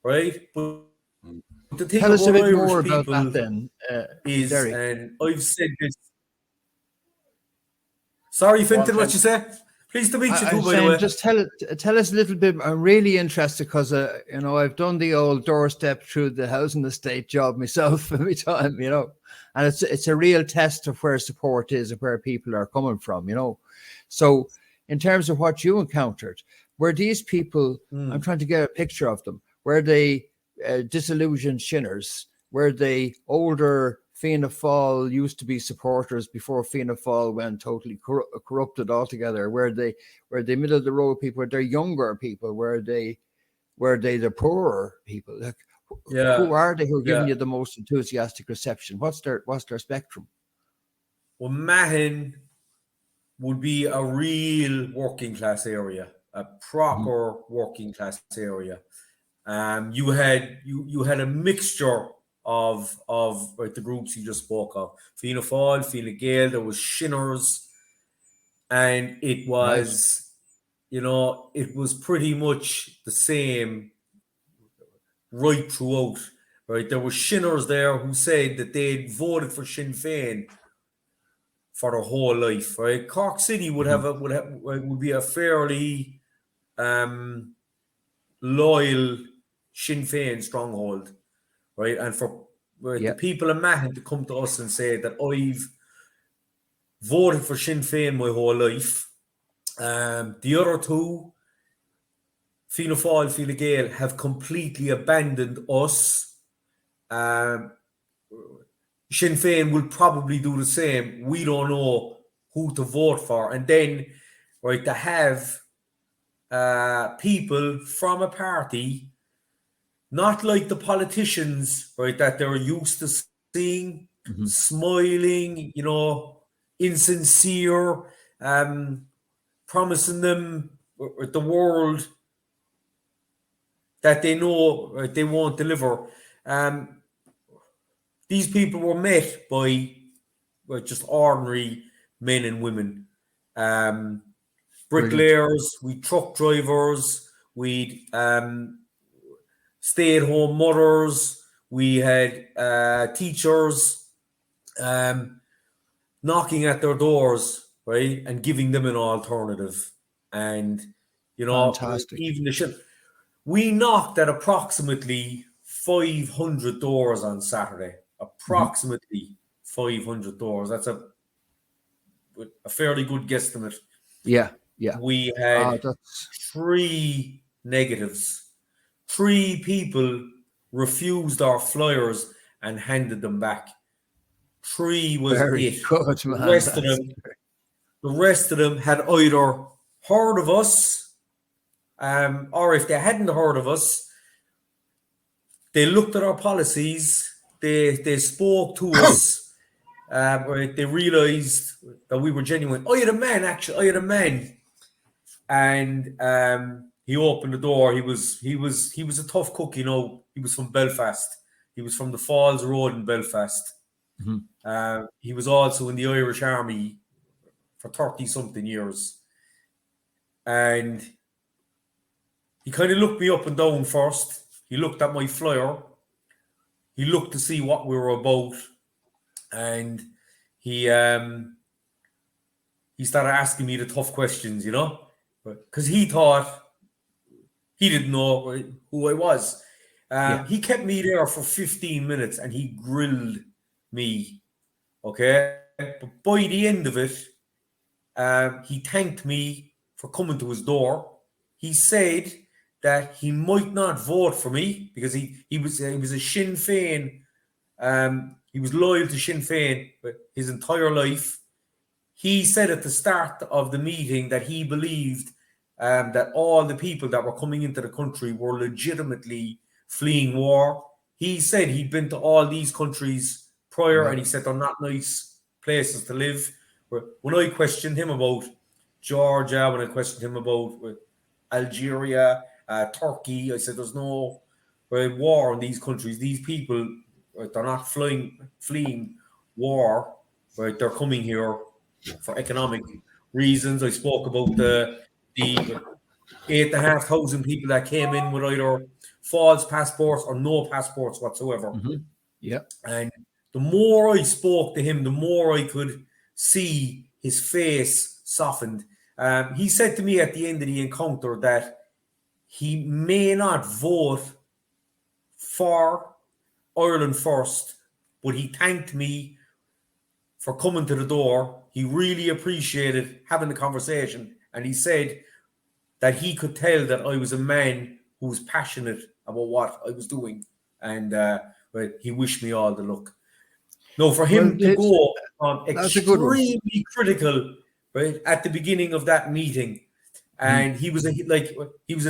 right? But the thing Tell us a bit Irish more about people that then, is, Derek. and I've said this. Sorry, Fintan, what you say? Pleased to meet you too, by the way. Just tell us a little bit. I'm really interested because you know, I've done the old doorstep through the housing estate job myself every time, you know, and it's a real test of where support is and where people are coming from, you know. So in terms of what you encountered, were these people, I'm trying to get a picture of them, were they disillusioned shinners? Were they older Fianna Fáil used to be supporters before Fianna Fáil went totally corrupted altogether? Were they middle of the road people? Were they younger people? Were they the poorer people? Like, who are they who are giving you the most enthusiastic reception? What's their spectrum? Well, Mahon would be a real working class area, a proper working class area. You had a mixture of the groups you just spoke of. Fianna Fáil, Fine Gael, there was Shinners, and it was, you know, it was pretty much the same right throughout, right? There were Shinners there who said that they'd voted for Sinn Féin for their whole life, right? Cork City would would be a fairly loyal Sinn Féin stronghold, right? And for the people in Mahon to come to us and say that I've voted for Sinn Féin my whole life. The other two, Fianna Fáil, Fine Gael, have completely abandoned us. Sinn Féin will probably do the same. We don't know who to vote for. And then, right, to have people from a party, not like the politicians, right, that they're used to seeing, smiling, you know, insincere, promising them the world that they know, right, they won't deliver. These people were met by just ordinary men and women. Bricklayers, we truck drivers, we stay-at-home mothers, we had teachers knocking at their doors, right, and giving them an alternative. And, you know, fantastic. Even we knocked at approximately 500 doors on Saturday. Approximately 500 doors. That's a fairly good guesstimate. Yeah. We had 3 negatives. 3 people refused our flyers and handed them back. 3 was very it. Good, man. The rest of them had either heard of us, or if they hadn't heard of us, they looked at our policies. They spoke to us. They realised that we were genuine. I had a man. And he opened the door. He was a tough cook, you know. He was from Belfast. He was from the Falls Road in Belfast. He was also in the Irish Army for 30-something years. and he kind of looked me up and down first. He looked at my flyer. He looked to see what we were about, and he started asking me the tough questions, because he thought he didn't know who I was. He kept me there for 15 minutes and he grilled me. Okay. But by the end of it, he thanked me for coming to his door. He said that he might not vote for me because he was a Sinn Féin. He was loyal to Sinn Féin his entire life. He said at the start of the meeting that he believed that all the people that were coming into the country were legitimately fleeing war. He said he'd been to all these countries prior, and he said they're not nice places to live. When I questioned him about Georgia, when I questioned him about Algeria, Turkey, I said there's no war in these countries. These people, they're not fleeing war. Right, they're coming here for economic reasons. I spoke about the 8,500 people that came in with either false passports or no passports whatsoever. Yeah. And the more I spoke to him, the more I could see his face softened. He said to me at the end of the encounter that he may not vote for Ireland first, but he thanked me for coming to the door. He really appreciated having the conversation, and he said that he could tell that I was a man who was passionate about what I was doing, and he wished me all the luck. No, for him to go extremely critical, right, at the beginning of that meeting, and he was a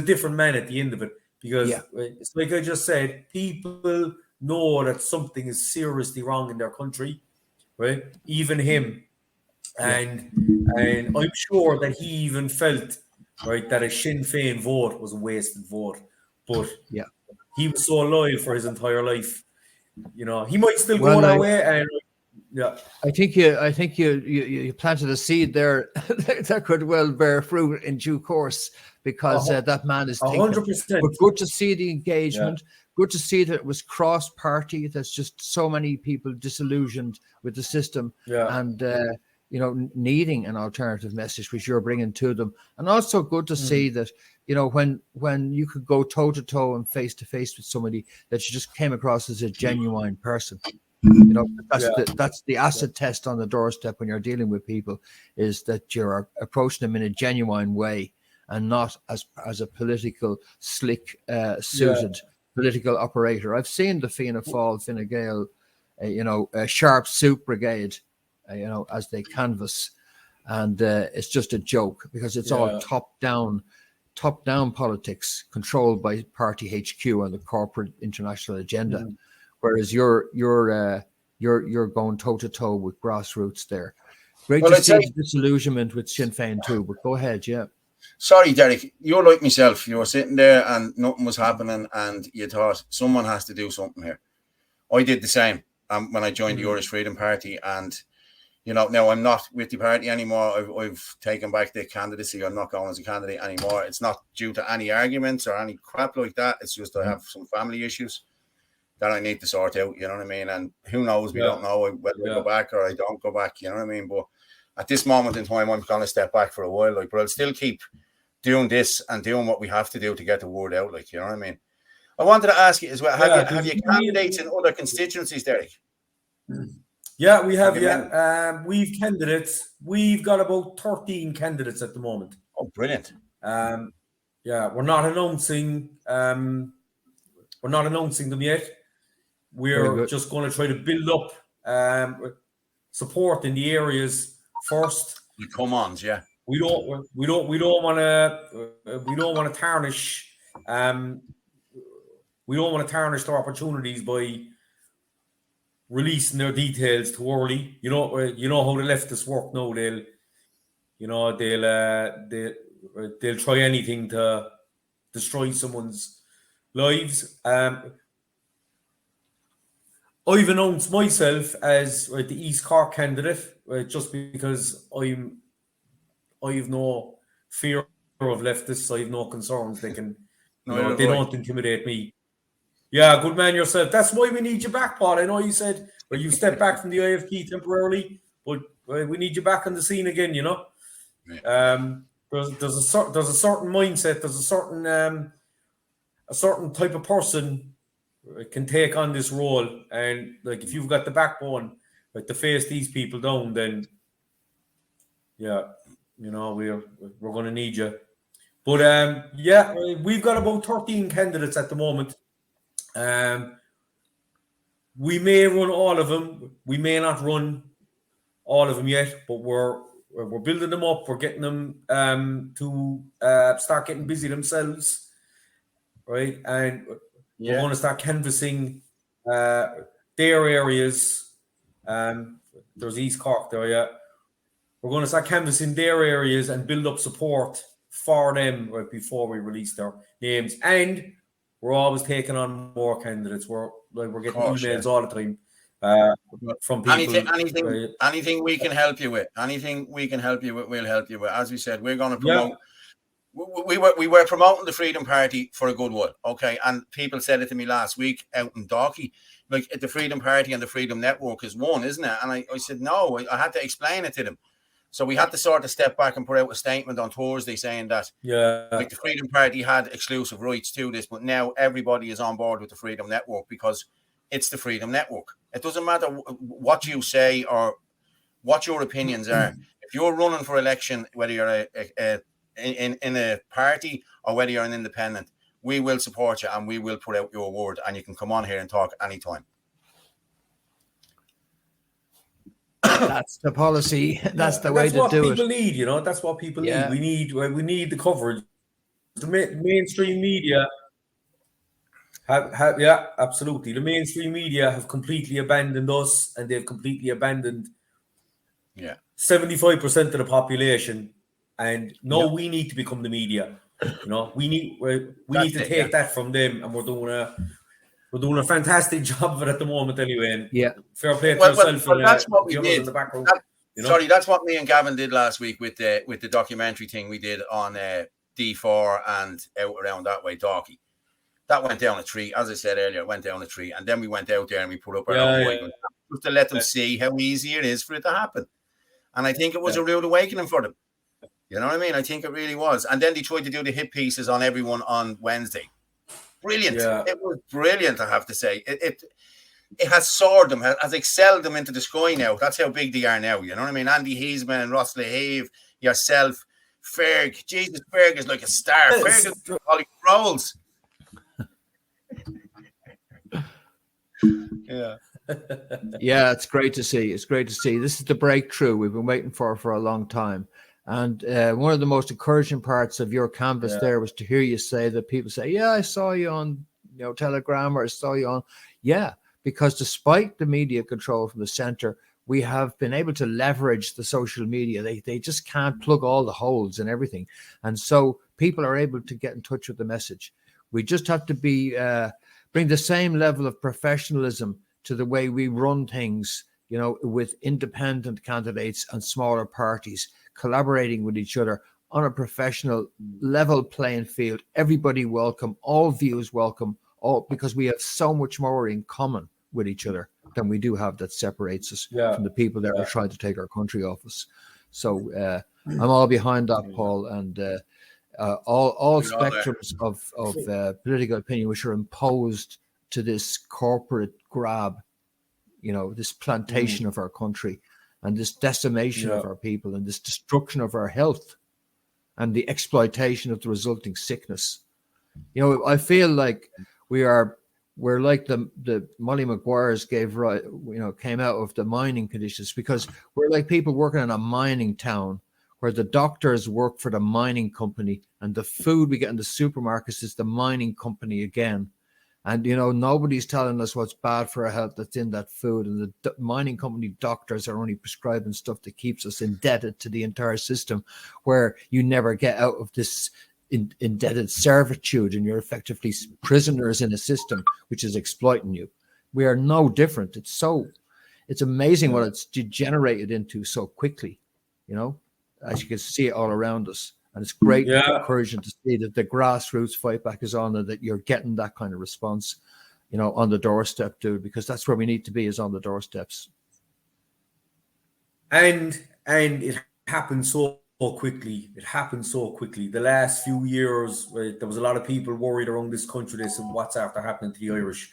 different man at the end of it, because it's like I just said, people know that something is seriously wrong in their country, right? Even him, and I'm sure that he even felt, right, that a Sinn Féin vote was a wasted vote, but he was so loyal for his entire life. He might still go that way, and I think you planted a seed there that could well bear fruit in due course, because that man is thinking. 100%. But good to see the engagement. Good to see that it was cross-party. There's just so many people disillusioned with the system, and needing an alternative message, which you're bringing to them. And also good to see that when you could go toe to toe and face to face with somebody, that you just came across as a genuine person. That's the acid test on the doorstep when you're dealing with people, is that you're approaching them in a genuine way and not as a political slick suited political operator. I've seen the Fianna Fáil, Fine Gael, a sharp soup brigade, as they canvass, and it's just a joke, because it's all top down politics controlled by party HQ and the corporate international agenda. Whereas you're going toe to toe with grassroots there. Great to see the disillusionment with Sinn Féin too. But go ahead, Sorry, Derek. You're like myself. You were sitting there and nothing was happening, and you thought someone has to do something here. I did the same when I joined the Irish Freedom Party, and now I'm not with the party anymore. I've taken back the candidacy. I'm not going as a candidate anymore. It's not due to any arguments or any crap like that. It's just I have some family issues that I need to sort out, you know what I mean? And who knows, we don't know whether I go back or I don't go back, you know what I mean? But at this moment in time, I'm going to step back for a while, but I'll still keep doing this and doing what we have to do to get the word out, you know what I mean? I wanted to ask you as well, have you candidates in other constituencies, Derek? Yeah, we have, we've candidates. We've got about 13 candidates at the moment. Oh, brilliant. We're not announcing them yet. We're just going to try to build up support in the areas first. The come-ons, We don't want to tarnish. We don't want to tarnish their opportunities by releasing their details too early. You know how the leftists work now. They'll try anything to destroy someone's lives. I've announced myself as the East Cork candidate, just because I have no fear of leftists. I have no concerns. They can, No, they don't intimidate me. Yeah, good man yourself. That's why we need you back, Paul. I know you said, or you stepped back from the IFP temporarily, but we need you back on the scene again. There's a certain mindset. There's a certain type of person can take on this role, and like if you've got the backbone, like to face these people down, then yeah, we're going to need you. But we've got about 13 candidates at the moment. We may run all of them. We may not run all of them yet, but we're building them up. We're getting them to start getting busy themselves, right? And we're going to start canvassing their areas. There's East Cork there, yeah. We're going to start canvassing their areas and build up support for them right before we release their names. And we're always taking on more candidates. We're getting emails all the time from people. Anything we can help you with. Anything we can help you with, we'll help you with. As we said, we're going to promote. Yeah. We were promoting the Freedom Party for a good one, okay? And people said it to me last week out in Dalkey, like the Freedom Party and the Freedom Network is one, isn't it? And I said no. I had to explain it to them. So we had to sort of step back and put out a statement on Thursday saying that like the Freedom Party had exclusive rights to this, but now everybody is on board with the Freedom Network because it's the Freedom Network. It doesn't matter what you say or what your opinions are. If you're running for election, whether you're in a party or whether you're an independent, we will support you and we will put out your word, and you can come on here and talk anytime. That's the policy. That's the way to do it. That's what people need, That's what people need. We need the coverage. The mainstream media absolutely. The mainstream media have completely abandoned us, and they've completely abandoned 75% of the population. And we need to become the media. We need to take that from them, and we're doing a fantastic job of it at the moment, anyway. And fair play to yourself. Well, that's what we did. That's what me and Gavin did last week with the documentary thing we did on D4 and out around that way, Dalkey. That went down a tree, as I said earlier. It went down a tree, and then we went out there and we put up our own just to let them see how easy it is for it to happen. And I think it was a rude awakening for them. You know what I mean? I think it really was. And then they tried to do the hit pieces on everyone on Wednesday. Brilliant. Yeah. It was brilliant, I have to say. It has soared them, has excelled them into the sky now. That's how big they are now. You know what I mean? Andy Heisman and Ross Lehave, yourself, Ferg. Jesus, Ferg is like a star. Ferg is Ollie Rolls. Yeah, it's great to see. It's great to see. This is the breakthrough we've been waiting for a long time. And one of the most encouraging parts of your canvas there was to hear you say that people say, yeah, I saw you on Telegram, or I saw you on. Yeah, because despite the media control from the center, we have been able to leverage the social media. They just can't plug all the holes and everything. And so people are able to get in touch with the message. We just have to bring the same level of professionalism to the way we run things, with independent candidates and smaller parties, collaborating with each other on a professional level playing field. Everybody welcome, all views welcome, because we have so much more in common with each other than we do have that separates us from the people that are trying to take our country off us. So I'm all behind that, Paul, and all spectrums of political opinion which are imposed to this corporate grab, this plantation of our country, and this decimation of our people, and this destruction of our health, and the exploitation of the resulting sickness. I feel like we're like the Molly Maguire's came out of the mining conditions, because we're like people working in a mining town where the doctors work for the mining company, and the food we get in the supermarkets is the mining company again. And, nobody's telling us what's bad for our health that's in that food. And the mining company doctors are only prescribing stuff that keeps us indebted to the entire system, where you never get out of this indebted servitude, and you're effectively prisoners in a system which is exploiting you. We are no different. It's amazing what it's degenerated into so quickly, as you can see it all around us. And it's great, Yeah. encouraging to see that the grassroots fight back is on and that you're getting that kind of response, on the doorstep, dude, because that's where we need to be, is on the doorsteps. And it happened so quickly. It happened so quickly. The last few years, right, there was a lot of people worried around this country. They said, what's after happening to the Irish?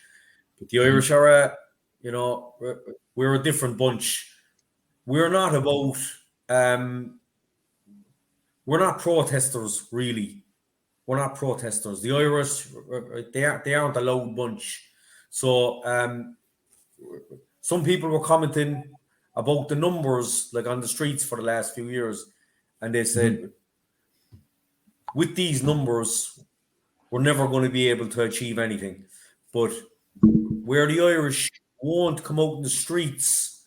But the Irish are we're a different bunch. We're not about we're not protesters, really. We're not protesters. The Irish, they aren't a loud bunch. So some people were commenting about the numbers, like on the streets for the last few years, and they said, with these numbers, we're never going to be able to achieve anything. But where the Irish won't come out in the streets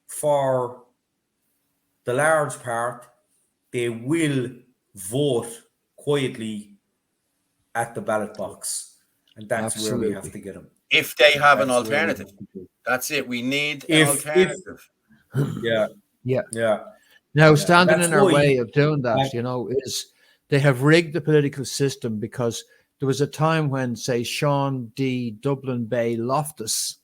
for the large part, they will vote quietly at the ballot box. And that's where we have to get them. If they have an alternative. That's it. We need an alternative. Yeah. Now, standing in our way of doing that, is they have rigged the political system, because there was a time when, say, Sean D. Dublin Bay Loftus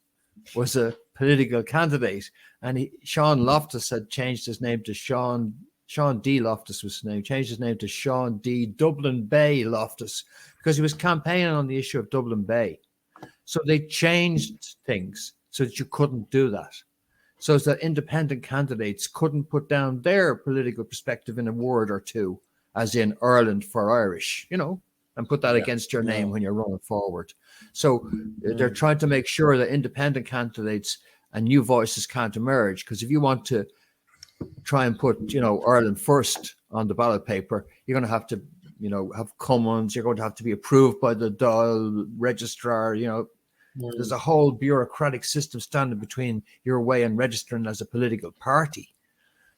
was a political candidate, and Sean Loftus had changed his name to Sean D. Loftus was his name, changed his name to Sean D. Dublin Bay Loftus, because he was campaigning on the issue of Dublin Bay. So they changed things so that you couldn't do that. So that independent candidates couldn't put down their political perspective in a word or two, as in Ireland for Irish, and put that against your name when you're running forward. So they're trying to make sure that independent candidates and new voices can't emerge. Because if you want to try and put, Ireland first on the ballot paper, you're going to have to, have commons. You're going to have to be approved by the Dáil registrar. There's a whole bureaucratic system standing between your way and registering as a political party.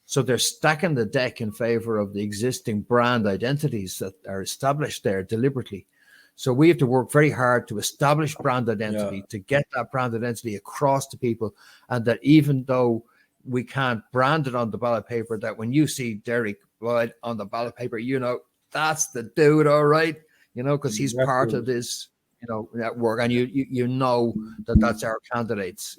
So they're stacking the deck in favor of the existing brand identities that are established there deliberately. So we have to work very hard to establish brand identity, to get that brand identity across to people, and that even though we can't brand it on the ballot paper, that when you see Derek Blighe on the ballot paper, that's the dude, all right, because he's part of this, network, and you know that's our candidates,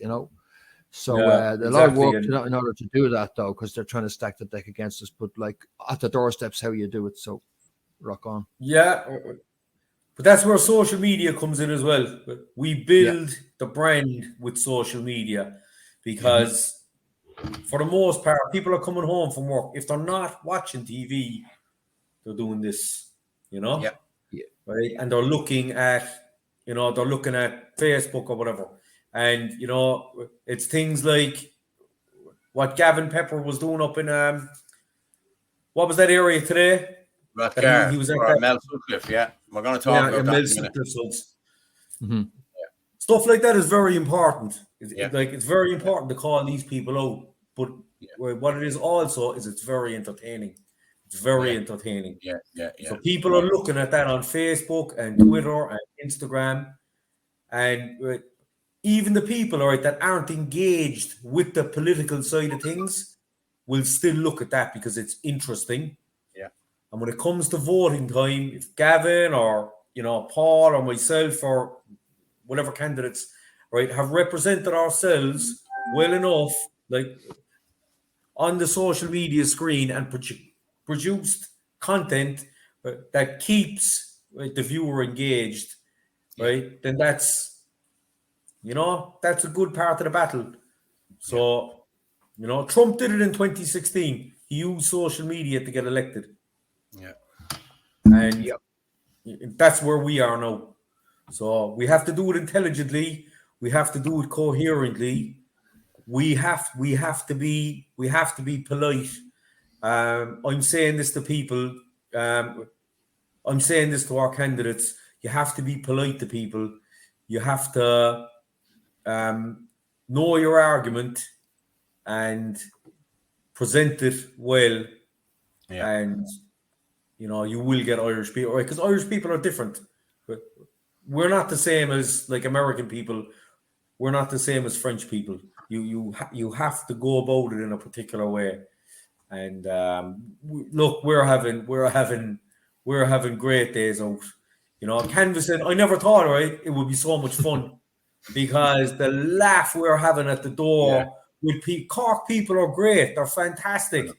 So a lot of work in order to do that, though, because they're trying to stack the deck against us. But like at the doorsteps, how you do it. So rock on. Yeah, but that's where social media comes in as well. We build the brand with social media, because for the most part, people are coming home from work. If they're not watching TV, they're doing this, right? And they're looking at, Facebook or whatever. And, it's things like what Gavin Pepper was doing up in, what was that area today? Rathgar, he was at Mel Sutcliffe, We're going to talk about that in a minute. Stuff like that is very important. It's very important to call these people out. But what it is also is it's very entertaining. It's very entertaining. So people are looking at that on Facebook and Twitter and Instagram. And even the people, that aren't engaged with the political side of things will still look at that because it's interesting. And when it comes to voting time, if Gavin or, Paul or myself or whatever candidates, have represented ourselves well enough, like on the social media screen, and produced content that keeps the viewer engaged, then that's, that's a good part of the battle. So, Trump did it in 2016. He used social media to get elected. And that's where we are now. So we have to do it intelligently. We have to do it coherently. We have to be polite. I'm saying this to people. I'm saying this to our candidates. You have to be polite to people. You have to know your argument and present it well, and you will get Irish people, because Irish people are different. We're not the same as like American people. We're not the same as French people. You have to go about it in a particular way, And look, we're having great days out. You know, canvassing. I never thought, right, it would be so much fun because the laugh we're having at the door with Cork people are great. They're fantastic.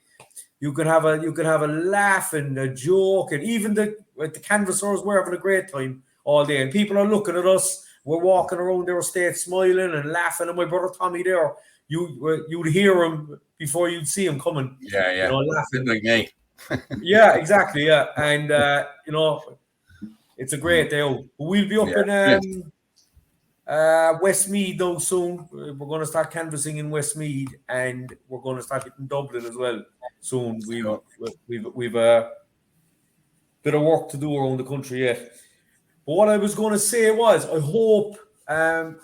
You could have a laugh and a joke, and even the canvassers were having a great time all day. And people are looking at us. We're walking around their estate smiling and laughing. And my brother Tommy there, you'd hear him before you'd see him coming. Yeah. You know, laughing like me. Yeah, exactly. Yeah, and you know, it's a great day out. We'll be up in Westmeath though soon. We're going to start canvassing in Westmeath, and we're going to start hitting Dublin as well soon. We've a bit of work to do around the country yet. But what I was going to say was, I hope that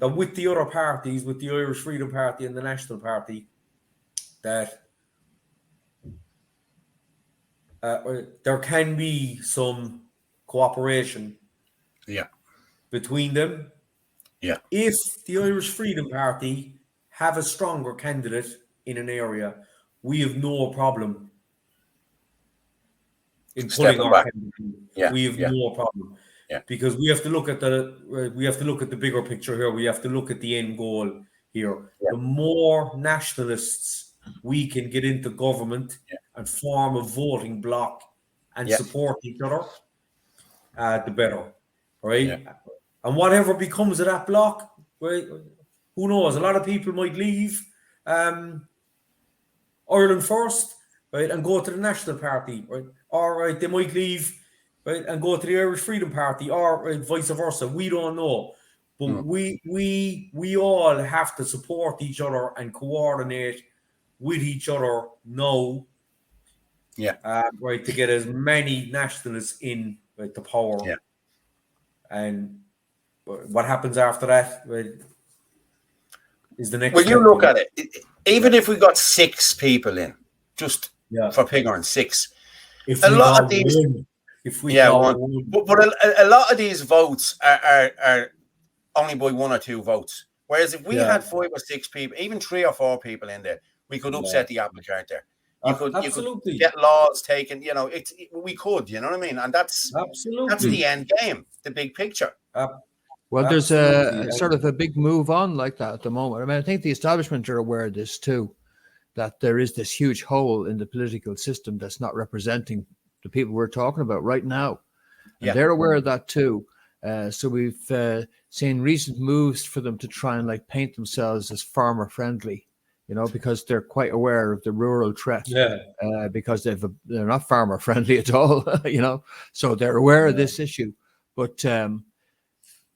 with the other parties, with the Irish Freedom Party and the National Party, that there can be some cooperation between them. Yeah. If the Irish Freedom Party have a stronger candidate in an area, we have no problem in pulling our candidate. We have no problem. Yeah. Because we have to look at the bigger picture here. We have to look at the end goal here. Yeah. The more nationalists we can get into government and form a voting bloc and support each other, the better, right? Yeah. And whatever becomes of that bloc, right? Who knows? A lot of people might leave Ireland first, right, and go to the National Party, right? Or they might leave, right, and go to the Irish Freedom Party, or vice versa. We don't know, but we all have to support each other and coordinate with each other now, right, to get as many nationalists in the power. Yeah. And what happens after that, right, is the next. Well, you look at it. Even if we got 6 people in, just for figuring 6, if a lot of these, but a lot of these votes are only by 1 or 2 votes. Whereas if we had 5 or 6 people, even 3 or 4 people in there, we could upset the apple cart there. You could get laws taken. You know, we could. You know what I mean? And that's the end game, the big picture. Well, there's a sort of a big move on like that at the moment. I mean, I think the establishment are aware of this too, that there is this huge hole in the political system that's not representing the people we're talking about right now. And they're aware of that too. So we've seen recent moves for them to try and like paint themselves as farmer friendly, you know, because they're quite aware of the rural threat. Because they're not farmer friendly at all, you know. So they're aware of this issue. But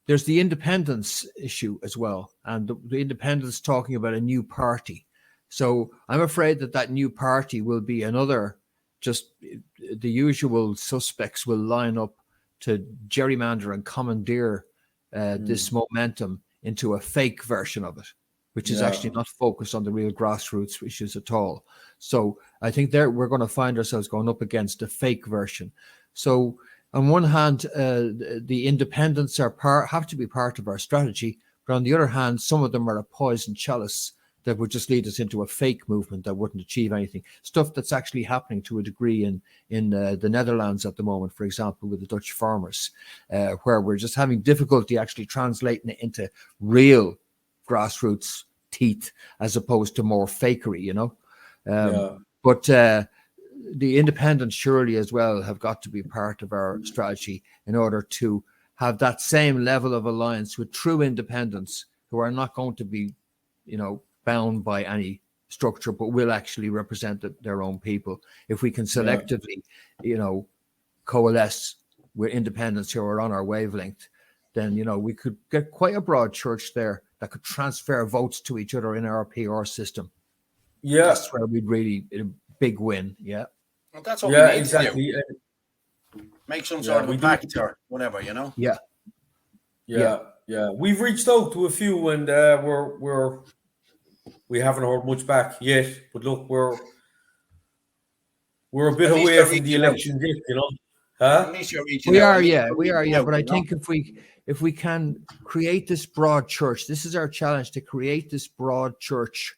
there's the independence issue as well. And the independents talking about a new party. So I'm afraid that new party will be another, just the usual suspects will line up to gerrymander and commandeer this momentum into a fake version of it, which is actually not focused on the real grassroots issues at all. So I think we're going to find ourselves going up against a fake version. So on one hand, the independents have to be part of our strategy, but on the other hand, some of them are a poison chalice that would just lead us into a fake movement that wouldn't achieve anything. Stuff that's actually happening to a degree in the Netherlands at the moment, for example, with the Dutch farmers, where we're just having difficulty actually translating it into real grassroots teeth as opposed to more fakery, you know. But the independents surely as well have got to be part of our strategy in order to have that same level of alliance with true independents who are not going to be, you know, bound by any structure, but will actually represent their own people. If we can selectively, you know, coalesce with independents who are on our wavelength, then, you know, we could get quite a broad church there that could transfer votes to each other in our PR system. Yeah. That's where we'd really, a big win. Yeah. Well, that's what we need exactly. to do. Make some sort of a pact or whatever, you know? Yeah. We've reached out to a few and we haven't heard much back yet, but look, we're a bit away from the election date, you know. At least you're reaching out. We are. But I think if we can create this broad church, this is our challenge, to create this broad church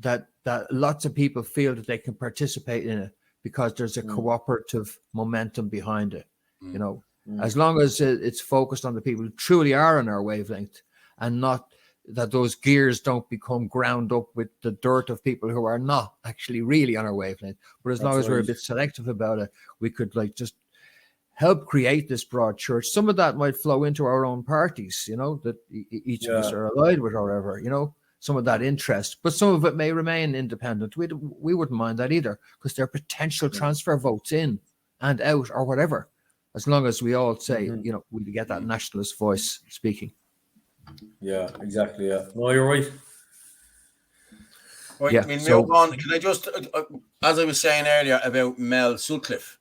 that lots of people feel that they can participate in it because there's a cooperative momentum behind it. You know, as long as it's focused on the people who truly are on our wavelength, and not that those gears don't become ground up with the dirt of people who are not actually really on our wavelength. But as long as we're a bit selective about it, we could like just help create this broad church. Some of that might flow into our own parties, you know, that each of us are allied with, or whatever, you know, some of that interest. But some of it may remain independent. We wouldn't mind that either, because there are potential transfer votes in and out or whatever, as long as we all say, you know, we get that nationalist voice speaking. Yeah, exactly. Yeah, no, you're right. Right, I mean, move on. Can I just, as I was saying earlier about Mel Sutcliffe,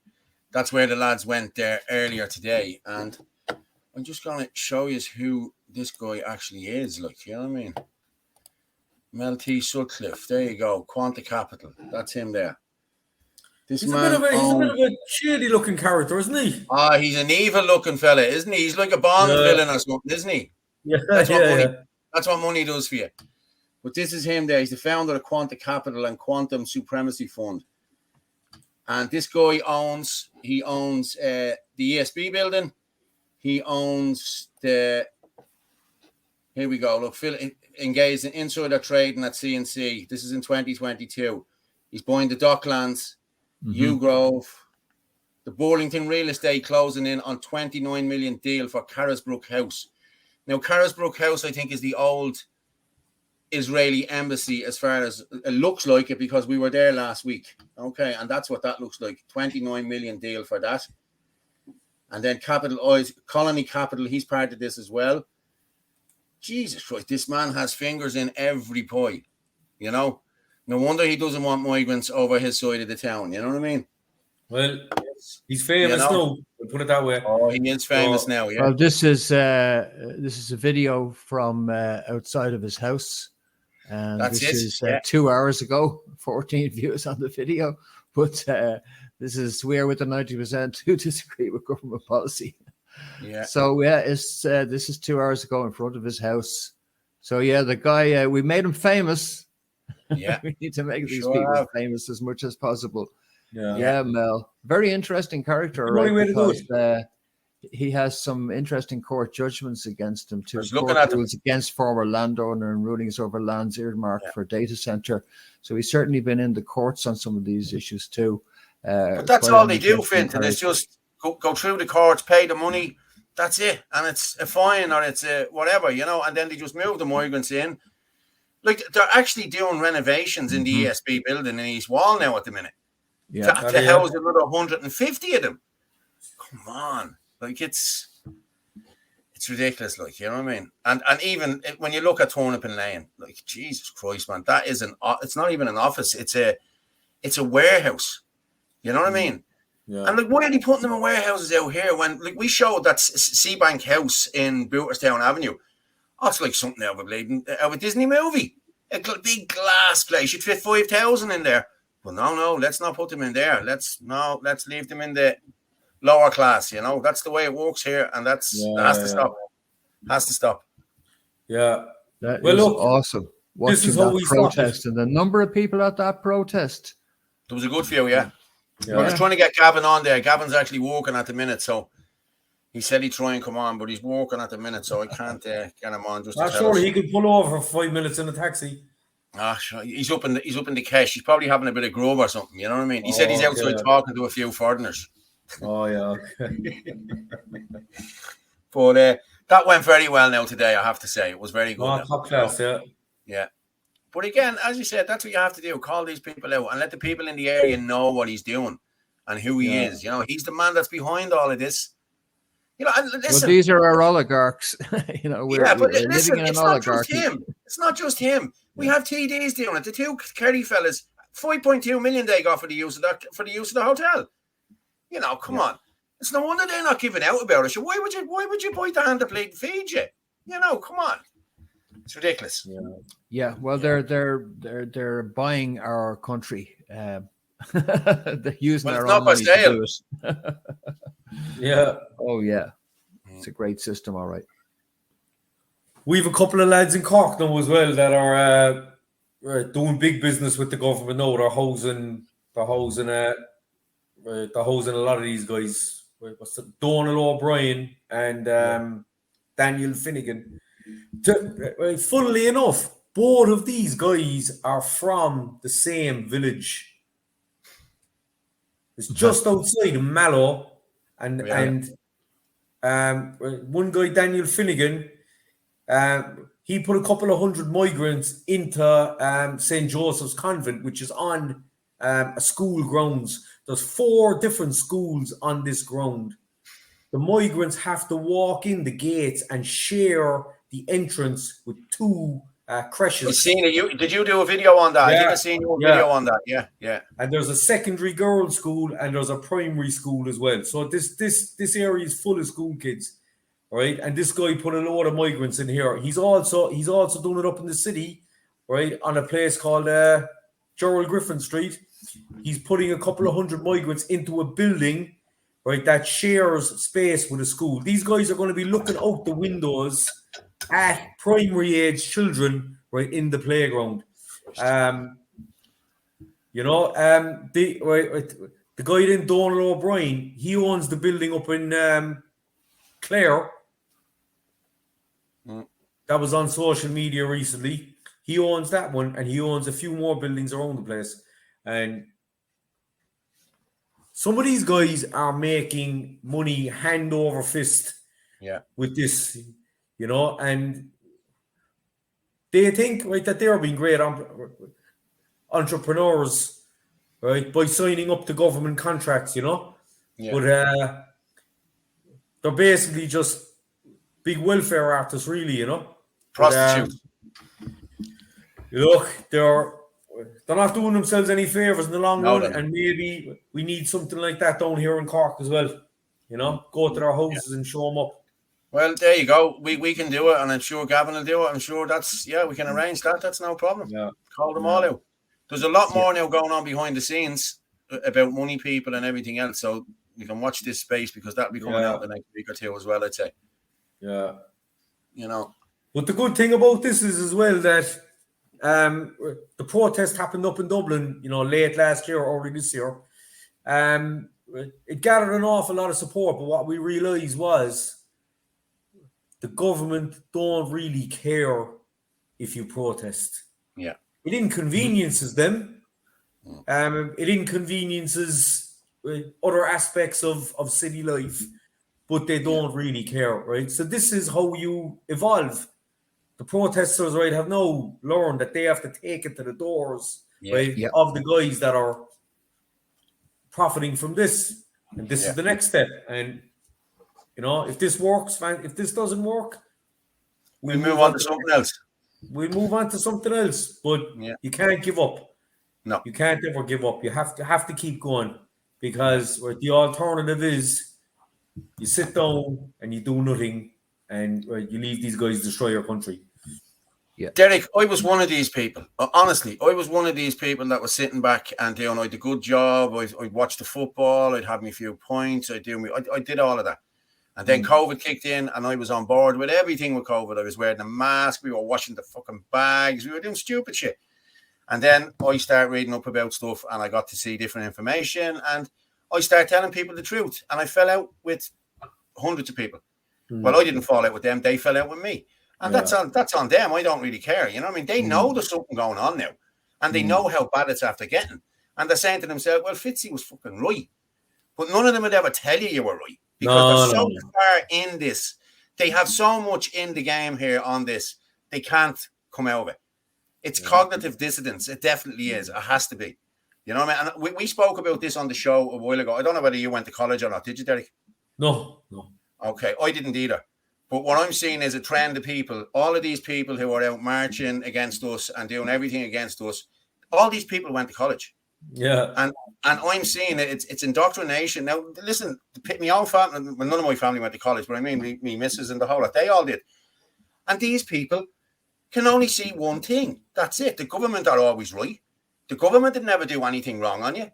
that's where the lads went there earlier today, and I'm just going to show you who this guy actually is. Like, you know what I mean? Mel T. Sutcliffe. There you go. Quanta Capital. That's him there. He's a bit of a shady looking character, isn't he? Ah, he's an evil looking fella, isn't he? He's like a Bond villain or something, isn't he? Yeah, that's what money does for you. But this is him there. He's the founder of Quanta Capital and Quantum Supremacy Fund. And this guy owns the ESB building. He owns here we go. Look, Phil engaged in insider trading at CNC. This is in 2022. He's buying the Docklands, Ugrove, the Burlington real estate closing in on 29 million deal for Carisbrooke House. Now, Carisbrooke House, I think, is the old Israeli embassy as far as it looks like it, because we were there last week. Okay, and that's what that looks like. 29 million deal for that. And then Capital Oils, Colony Capital, he's part of this as well. Jesus Christ, this man has fingers in every pie. You know? No wonder he doesn't want migrants over his side of the town. You know what I mean? Well, he's famous now. We'll put it that way. Oh, he is famous now, yeah. Well, this is a video from outside of his house. And this is 2 hours ago, 14 views on the video. But this is we're with the 90% who disagree with government policy. Yeah. So this is 2 hours ago in front of his house. So the guy, we made him famous. Yeah, we need to make these people famous as much as possible. Yeah, Mel, very interesting character, right? Because he has some interesting court judgments against him too. Court rules against former landowner and rulings over lands earmarked for data center. So he's certainly been in the courts on some of these issues too. But that's all they do, Fintan. It's just go through the courts, pay the money. That's it, and it's a fine or it's a whatever, you know. And then they just move the migrants in. Like, they're actually doing renovations in the ESB building in East Wall now at the minute. Yeah, to house another 150 of them. Come on. Like, it's ridiculous, like, you know what I mean? And even when you look at Turnipin Lane, like, Jesus Christ, man, that is it's not even an office. It's a warehouse. You know what I mean? Yeah. And like, why are they putting them in warehouses out here when, like, we showed that Seabank House in Booterstown Avenue? Oh, it's like something out of a Disney movie. A big glass place. You'd fit 5,000 in there. Well, no, let's not put them in there. Let's leave them in the lower class. You know, that's the way it works here, and that has to stop. Has to stop. Yeah, that is awesome. Watching that protest and the number of people at that protest. There was a good few, yeah. I was trying to get Gavin on there. Gavin's actually working at the minute, so he said he'd try and come on, but he's working at the minute, so I can't get him on. Surely he could pull over for 5 minutes in a taxi. He's up in the cash. He's probably having a bit of grub or something. You know what I mean? He said he's outside talking to a few foreigners. Oh yeah. But that went very well now today. I have to say, it was very good. Top class, yeah. But again, as you said, that's what you have to do. Call these people out and let the people in the area know what he's doing and who he is. You know, he's the man that's behind all of this. You know, and listen, these are our oligarchs. You know, we're listen, living in an it's oligarchy. Not just him. It's not just him. We have TDs doing it. The two Kerry fellas, 5.2 million they got for the use of the hotel. You know, come on. It's no wonder they're not giving out about it. So why would you buy the hand to plate and feed you? You know, come on. It's ridiculous. Yeah. Well, they're buying our country. They're using our own money to do it. Yeah. Oh, yeah. It's a great system, all right. We have a couple of lads in Cork now as well that are doing big business with the government now. They're hosing a lot of these guys. What's it? Donald O'Brien and Daniel Finnegan. Funnily enough, both of these guys are from the same village. It's just outside of Mallow, and one guy, Daniel Finnegan, he put a couple of hundred migrants into St. Joseph's Convent, which is on a school grounds. There's 4 different schools on this ground. The migrants have to walk in the gates and share the entrance with 2 creches. I've seen it. Did you do a video on that? Yeah. I think I've seen your video on that. Yeah. And there's a secondary girls' school and there's a primary school as well. So this area is full of school kids, right? And this guy put a load of migrants in here. He's also doing it up in the city, right, on a place called Gerald Griffin Street. He's putting a couple of hundred migrants into a building, right, that shares space with a school. These guys are going to be looking out the windows at primary age children, right, in the playground. The guy then, Donald O'Brien, he owns the building up in Clare. That was on social media recently. He owns that one, and he owns a few more buildings around the place. And some of these guys are making money hand over fist with this, and they think, right, that they're being great entrepreneurs, right, by signing up to government contracts, but they're basically just big welfare artists, really, Prostitutes. Look, they're not doing themselves any favors in the long run, and maybe we need something like that down here in Cork as well. Go to their houses and show them up. Well, there you go. We can do it, and I'm sure Gavin will do it. I'm sure we can arrange that. That's no problem. Yeah. Call them all out. There's a lot more now going on behind the scenes about money people and everything else. So you can watch this space because that'll be coming out the next week or 2 as well, I'd say. Yeah. But the good thing about this is as well that the protest happened up in Dublin, late last year or early this year. It gathered an awful lot of support, but what we realised was the government don't really care if you protest. Yeah. It inconveniences them. It inconveniences other aspects of city life, but they don't really care, right? So this is how you evolve. The protesters, right, have now learned that they have to take it to the doors, of the guys that are profiting from this. And this is the next step. And, if this works, if this doesn't work, we'll move on to something else. We'll move on to something else. But you can't give up. No. You can't ever give up. You have to keep going. Because the alternative is you sit down and you do nothing and you leave these guys destroy your country. Yeah. Derek, I was one of these people. Honestly, I was one of these people that was sitting back and I did a good job. I'd watch the football. I'd have me a few points. I did all of that. And then COVID kicked in and I was on board with everything with COVID. I was wearing a mask. We were washing the fucking bags. We were doing stupid shit. And then I started reading up about stuff and I got to see different information and I started telling people the truth. And I fell out with hundreds of people. Well, I didn't fall out with them. They fell out with me. And that's on them. I don't really care. They know there's something going on now. And they know how bad it's after getting. And they're saying to themselves, well, Fitzy was fucking right. But none of them would ever tell you were right. Because they're so far in this. They have so much in the game here on this. They can't come out of it. It's cognitive dissonance. It definitely is. It has to be. You know what I mean? And we spoke about this on the show a while ago. I don't know whether you went to college or not. Did you, Derek? No. Okay. I didn't either. But what I'm seeing is a trend of people, all of these people who are out marching against us and doing everything against us, all these people went to college. Yeah. And I'm seeing it's indoctrination. Now, listen, my own family, none of my family went to college, but I mean, me missus and the whole lot, they all did. And these people can only see one thing. That's it. The government are always right. The government would never do anything wrong on you.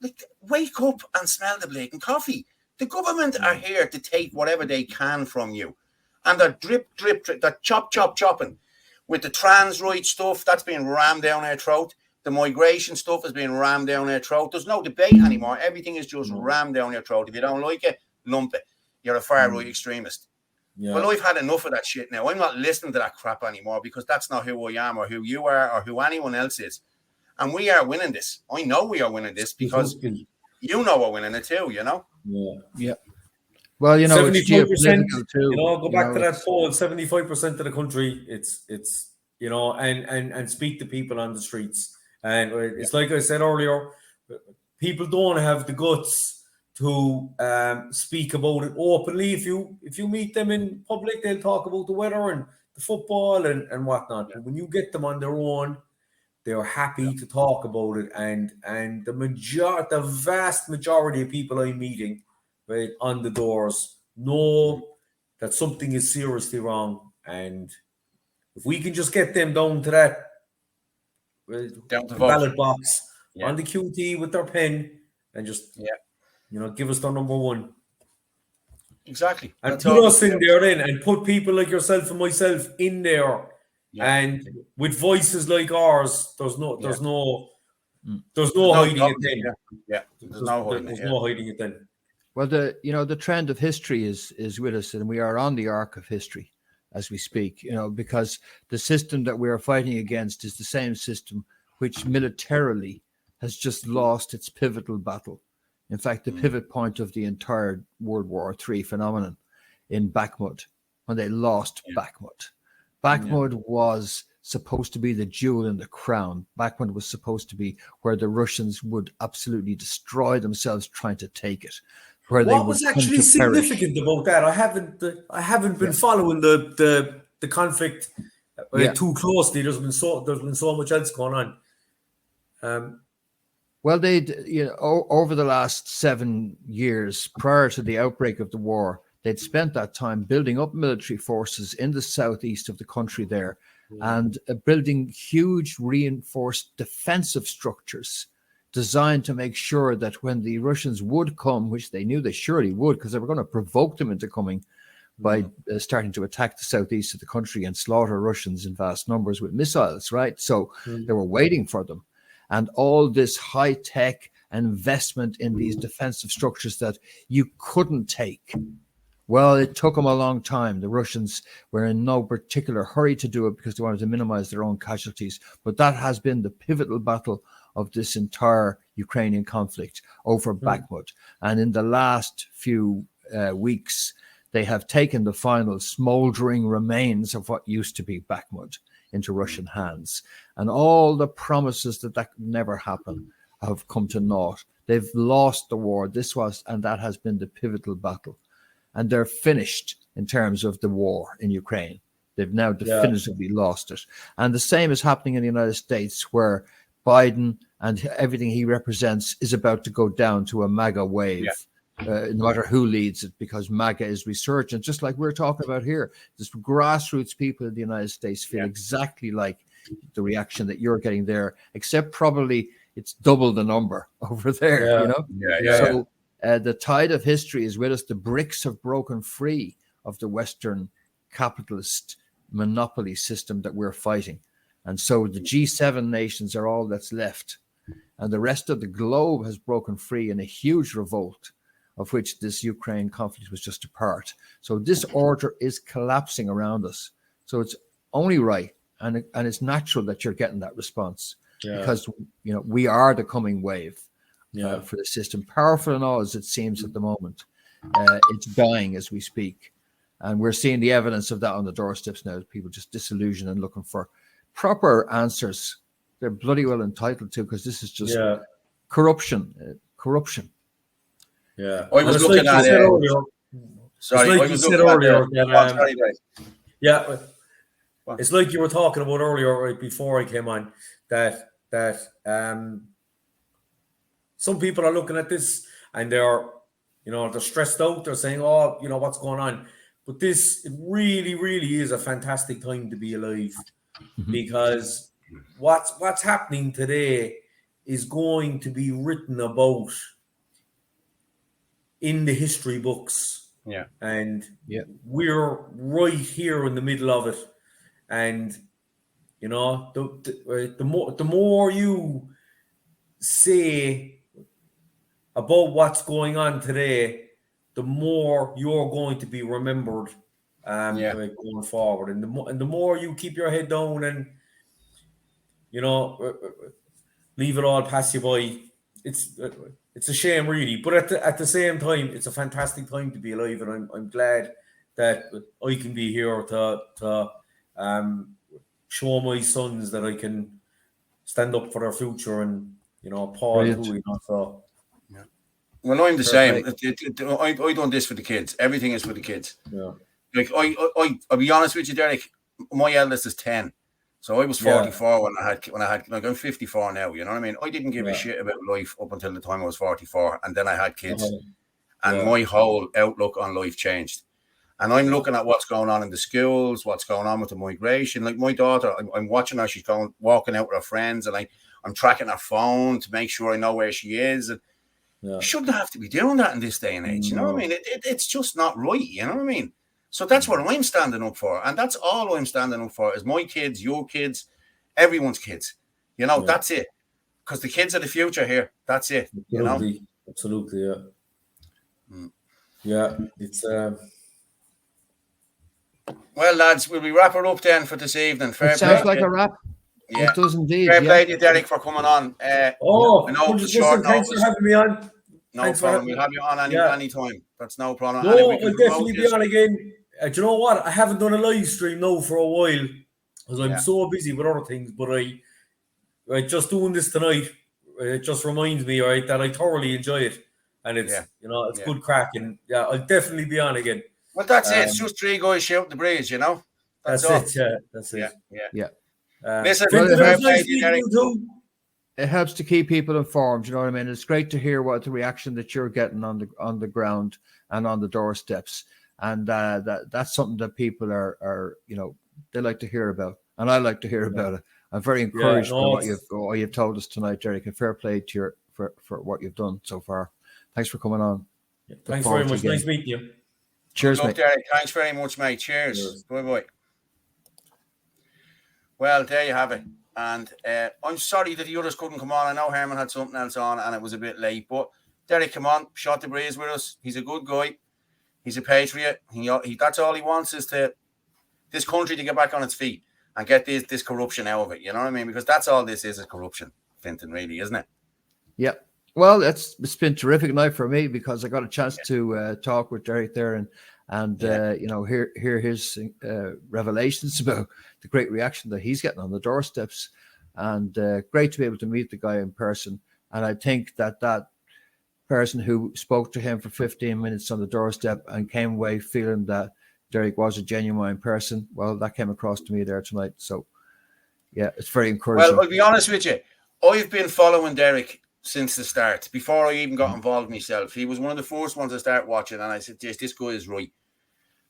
Like, wake up and smell the blatant coffee. The government are here to take whatever they can from you. And they're drip, they're chopping. with the trans rights stuff, that's being rammed down our throat. The migration stuff is being rammed down our throat. There's no debate anymore. Everything is just rammed down your throat. If you don't like it, lump it. You're a far-right extremist. Yeah. Well, I've had enough of that shit now. I'm not listening to that crap anymore because that's not who I am or who you are or who anyone else is. And we are winning this. I know we are winning this because you know we're winning it too, you know? Yeah. Well, you know, it's 75%, geopolitical too. you know, go back to that poll, 75% of the country, it's you know, and speak to people on the streets. And it's like I said earlier, people don't have the guts to speak about it openly. If you meet them in public, they'll talk about the weather and the football and whatnot. But when you get them on their own, they're happy to talk about it. And the vast majority of people I'm meeting, right, on the doors know that something is seriously wrong. And if we can just get them down to that Down to ballot box on the QT with their pen and just you know, give us their number one. Exactly. And That's put all us in there then, and put people like yourself and myself in there. Yeah. And with voices like ours, there's no hiding it then. Yeah. There's no hiding it then. Well, the trend of history is with us, and we are on the arc of history as we speak, you know, because the system that we are fighting against is the same system which militarily has just lost its pivotal battle. In fact, the pivot point of the entire World War III phenomenon in Bakhmut, when they lost Bakhmut. Bakhmut was supposed to be the jewel in the crown. Bakhmut was supposed to be where the Russians would absolutely destroy themselves trying to take it. What was actually significant about that? I haven't been following the conflict too closely. There's been so much else going on. Well, over the last 7 years prior to the outbreak of the war, they'd spent that time building up military forces in the southeast of the country there and building huge reinforced defensive structures designed to make sure that when the Russians would come, which they knew they surely would, because they were going to provoke them into coming by starting to attack the southeast of the country and slaughter Russians in vast numbers with missiles, right? So they were waiting for them. And all this high-tech investment in these defensive structures that you couldn't take. Well, it took them a long time. The Russians were in no particular hurry to do it because they wanted to minimize their own casualties. But that has been the pivotal battle of this entire Ukrainian conflict over Bakhmut. And in the last few weeks, they have taken the final smoldering remains of what used to be Bakhmut into Russian hands. And all the promises that could never happen have come to naught. They've lost the war. That has been the pivotal battle. And they're finished in terms of the war in Ukraine. They've now definitively lost it. And the same is happening in the United States, where Biden and everything he represents is about to go down to a MAGA wave, no matter who leads it, because MAGA is resurgent, just like we're talking about here. This grassroots people in the United States feel exactly like the reaction that you're getting there, except probably it's double the number over there, you know? So the tide of history is with us. The bricks have broken free of the Western capitalist monopoly system that we're fighting. And so the G7 nations are all that's left. And the rest of the globe has broken free in a huge revolt, of which this Ukraine conflict was just a part. So this order is collapsing around us. So it's only right, and it's natural that you're getting that response, because we are the coming wave for the system. Powerful and all as it seems at the moment, it's dying as we speak. And we're seeing the evidence of that on the doorsteps now. People just disillusioned and looking for proper answers. They're bloody well entitled to, because this is just corruption. Yeah, I was looking at it. Sorry, like you said earlier. It's like you were talking about earlier, right before I came on, that some people are looking at this and they're stressed out. They're saying, "Oh, what's going on?" But it really, really is a fantastic time to be alive, because what's happening today is going to be written about in the history books. And we're right here in the middle of it. And You know, the more you say about what's going on today, the more you're going to be remembered going forward. And the more you keep your head down and, you know, leave it all pass you by, it's a shame, really. But at the same time, it's a fantastic time to be alive, and I'm glad that I can be here to show my sons that I can stand up for their future, and, you know, Paul Brilliant. too. You know, so. Well, I'm the same. I done this for the kids. Everything is for the kids. Yeah. Like I'll be honest with you, Derek. My eldest is 10, so I was 44 when I had like, I'm 54 now. You know what I mean? I didn't give a shit about life up until the time I was 44, and then I had kids, and my whole outlook on life changed. And I'm looking at what's going on in the schools, what's going on with the migration. Like my daughter, I'm watching her. She's walking out with her friends, and I'm tracking her phone to make sure I know where she is. And you shouldn't have to be doing that in this day and age. You know what I mean? It's just not right. You know what I mean? So that's what I'm standing up for. And that's all I'm standing up for is my kids, your kids, everyone's kids. You know, that's it. Because the kids are the future here. That's it. Absolutely. You know? Absolutely, yeah. Yeah, it's... Well, lads, will we wrap it up then for this evening? It sounds like a wrap. Yeah. It does indeed. Fair play to you, Derek, for coming on. thanks for having me on. No problem. We'll have you on any time. That's no problem. No, I'll definitely be on again. Do you know what? I haven't done a live stream now for a while because I'm so busy with other things. But I just doing this tonight, it just reminds me, right, that I thoroughly enjoy it, and it's you know, it's good crack, and I'll definitely be on again. Well, that's it. It's just three guys shouting the breeze, you know. That's it. Yeah, that's it. Yeah. Listen, it helps to keep people informed. You know what I mean? It's great to hear what the reaction that you're getting on the ground and on the doorsteps, and that's something that people are you know, they like to hear about, and I like to hear about it. I'm very encouraged by what you've told us tonight, Derek. And fair play to you for what you've done so far. Thanks for coming on. Thanks very much. Nice meeting you. Cheers, mate. Derek. Thanks very much, mate. Cheers. Bye. Well, there you have it. And I'm sorry that the others couldn't come on. I know Herman had something else on and it was a bit late. But Derek, come on, shot the breeze with us. He's a good guy. He's a patriot. He that's all he wants is this country to get back on its feet and get this corruption out of it. You know what I mean? Because that's all this is corruption, Fintan, really, isn't it? Yeah. Well, it's been a terrific night for me because I got a chance to talk with Derek there and you know, hear his revelations about the great reaction that he's getting on the doorsteps, and great to be able to meet the guy in person. And I think that person who spoke to him for 15 minutes on the doorstep and came away feeling that Derek was a genuine person, well, that came across to me there tonight. So yeah, it's very encouraging. Well, I'll be honest with you, I've been following Derek since the start, before I even got involved myself. He was one of the first ones to start watching, and I said, yes, this guy is right.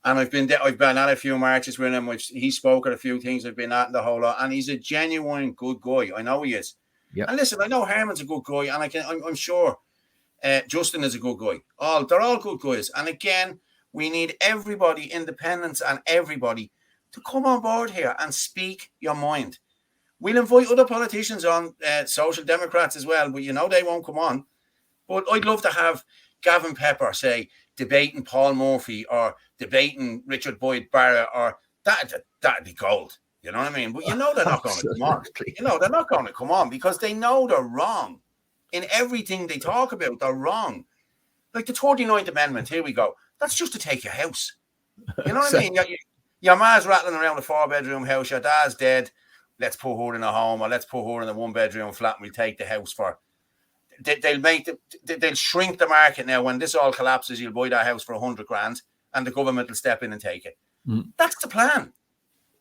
And I've been at a few marches with him. He spoke at a few things I've been at the whole lot, and he's a genuine good guy. I know he is. Yeah. And listen, I know Herman's a good guy, and I'm sure Justin is a good guy. They're all good guys. And again, we need everybody, independents and everybody, to come on board here and speak your mind. We'll invite other politicians on, Social Democrats as well, but you know they won't come on. But I'd love to have Gavin Pepper, say, debating Paul Murphy or debating Richard Boyd Barrett, or that'd be gold. You know what I mean? But you know they're not going to come on. You know they're not going to come on because they know they're wrong. In everything they talk about, they're wrong. Like the 39th Amendment, here we go. That's just to take your house. You know what I mean? Your ma's rattling around a 4-bedroom house, your dad's dead. Let's put her in a home, or let's put her in a 1-bedroom flat, and we'll take the house for. They'll shrink the market now. When this all collapses, you'll buy that house for 100 grand, and the government will step in and take it. That's the plan.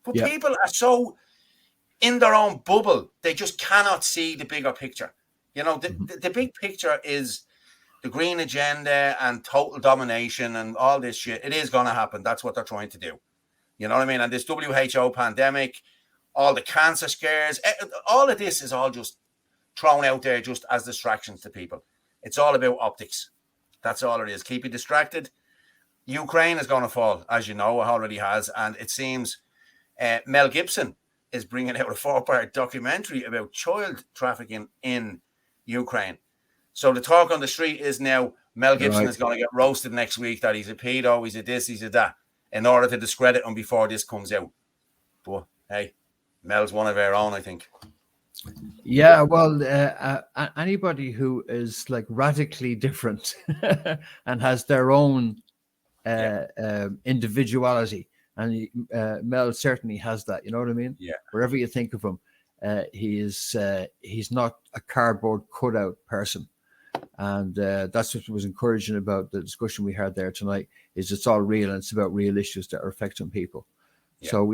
But people are so in their own bubble, they just cannot see the bigger picture. You know, the big picture is the green agenda and total domination and all this shit. It is going to happen. That's what they're trying to do. You know what I mean? And this WHO pandemic, all the cancer scares, all of this is all just thrown out there just as distractions to people. It's all about optics. That's all it is. Keep you distracted. Ukraine is going to fall, as you know, it already has. And it seems Mel Gibson is bringing out a 4-part documentary about child trafficking in Ukraine. So the talk on the street is now Mel Gibson is going to get roasted next week that he's a pedo, he's a this, he's a that, in order to discredit him before this comes out. But hey, Mel's one of our own, I think. Yeah, well, anybody who is like radically different and has their own individuality, and Mel certainly has that. You know what I mean? Yeah. Wherever you think of him, he's not a cardboard cutout person, and that's what was encouraging about the discussion we had there tonight. Is it's all real and it's about real issues that are affecting people. Yeah. So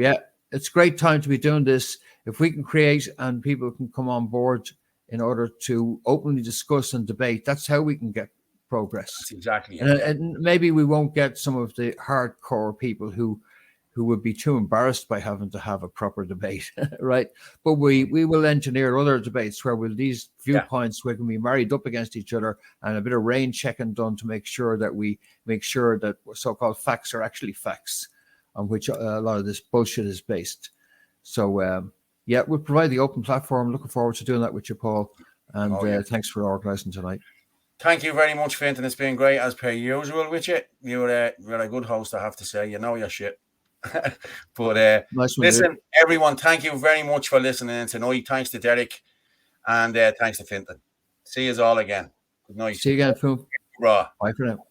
it's a great time to be doing this. If we can create and people can come on board in order to openly discuss and debate, that's how we can get progress. That's exactly it. And maybe we won't get some of the hardcore people who would be too embarrassed by having to have a proper debate, right? But we will engineer other debates where these viewpoints we can be married up against each other and a bit of rain checking done to make sure that so-called facts are actually facts on which a lot of this bullshit is based. So, we'll provide the open platform. Looking forward to doing that with you, Paul. And thanks for organising tonight. Thank you very much, Fintan. It's been great as per usual with you. You're a good host, I have to say. You know your shit. But nice one, listen, dude. Everyone, thank you very much for listening tonight. Thanks to Derek and thanks to Fintan. See you all again. Good night. See you again, Phil. Bye Bye for now.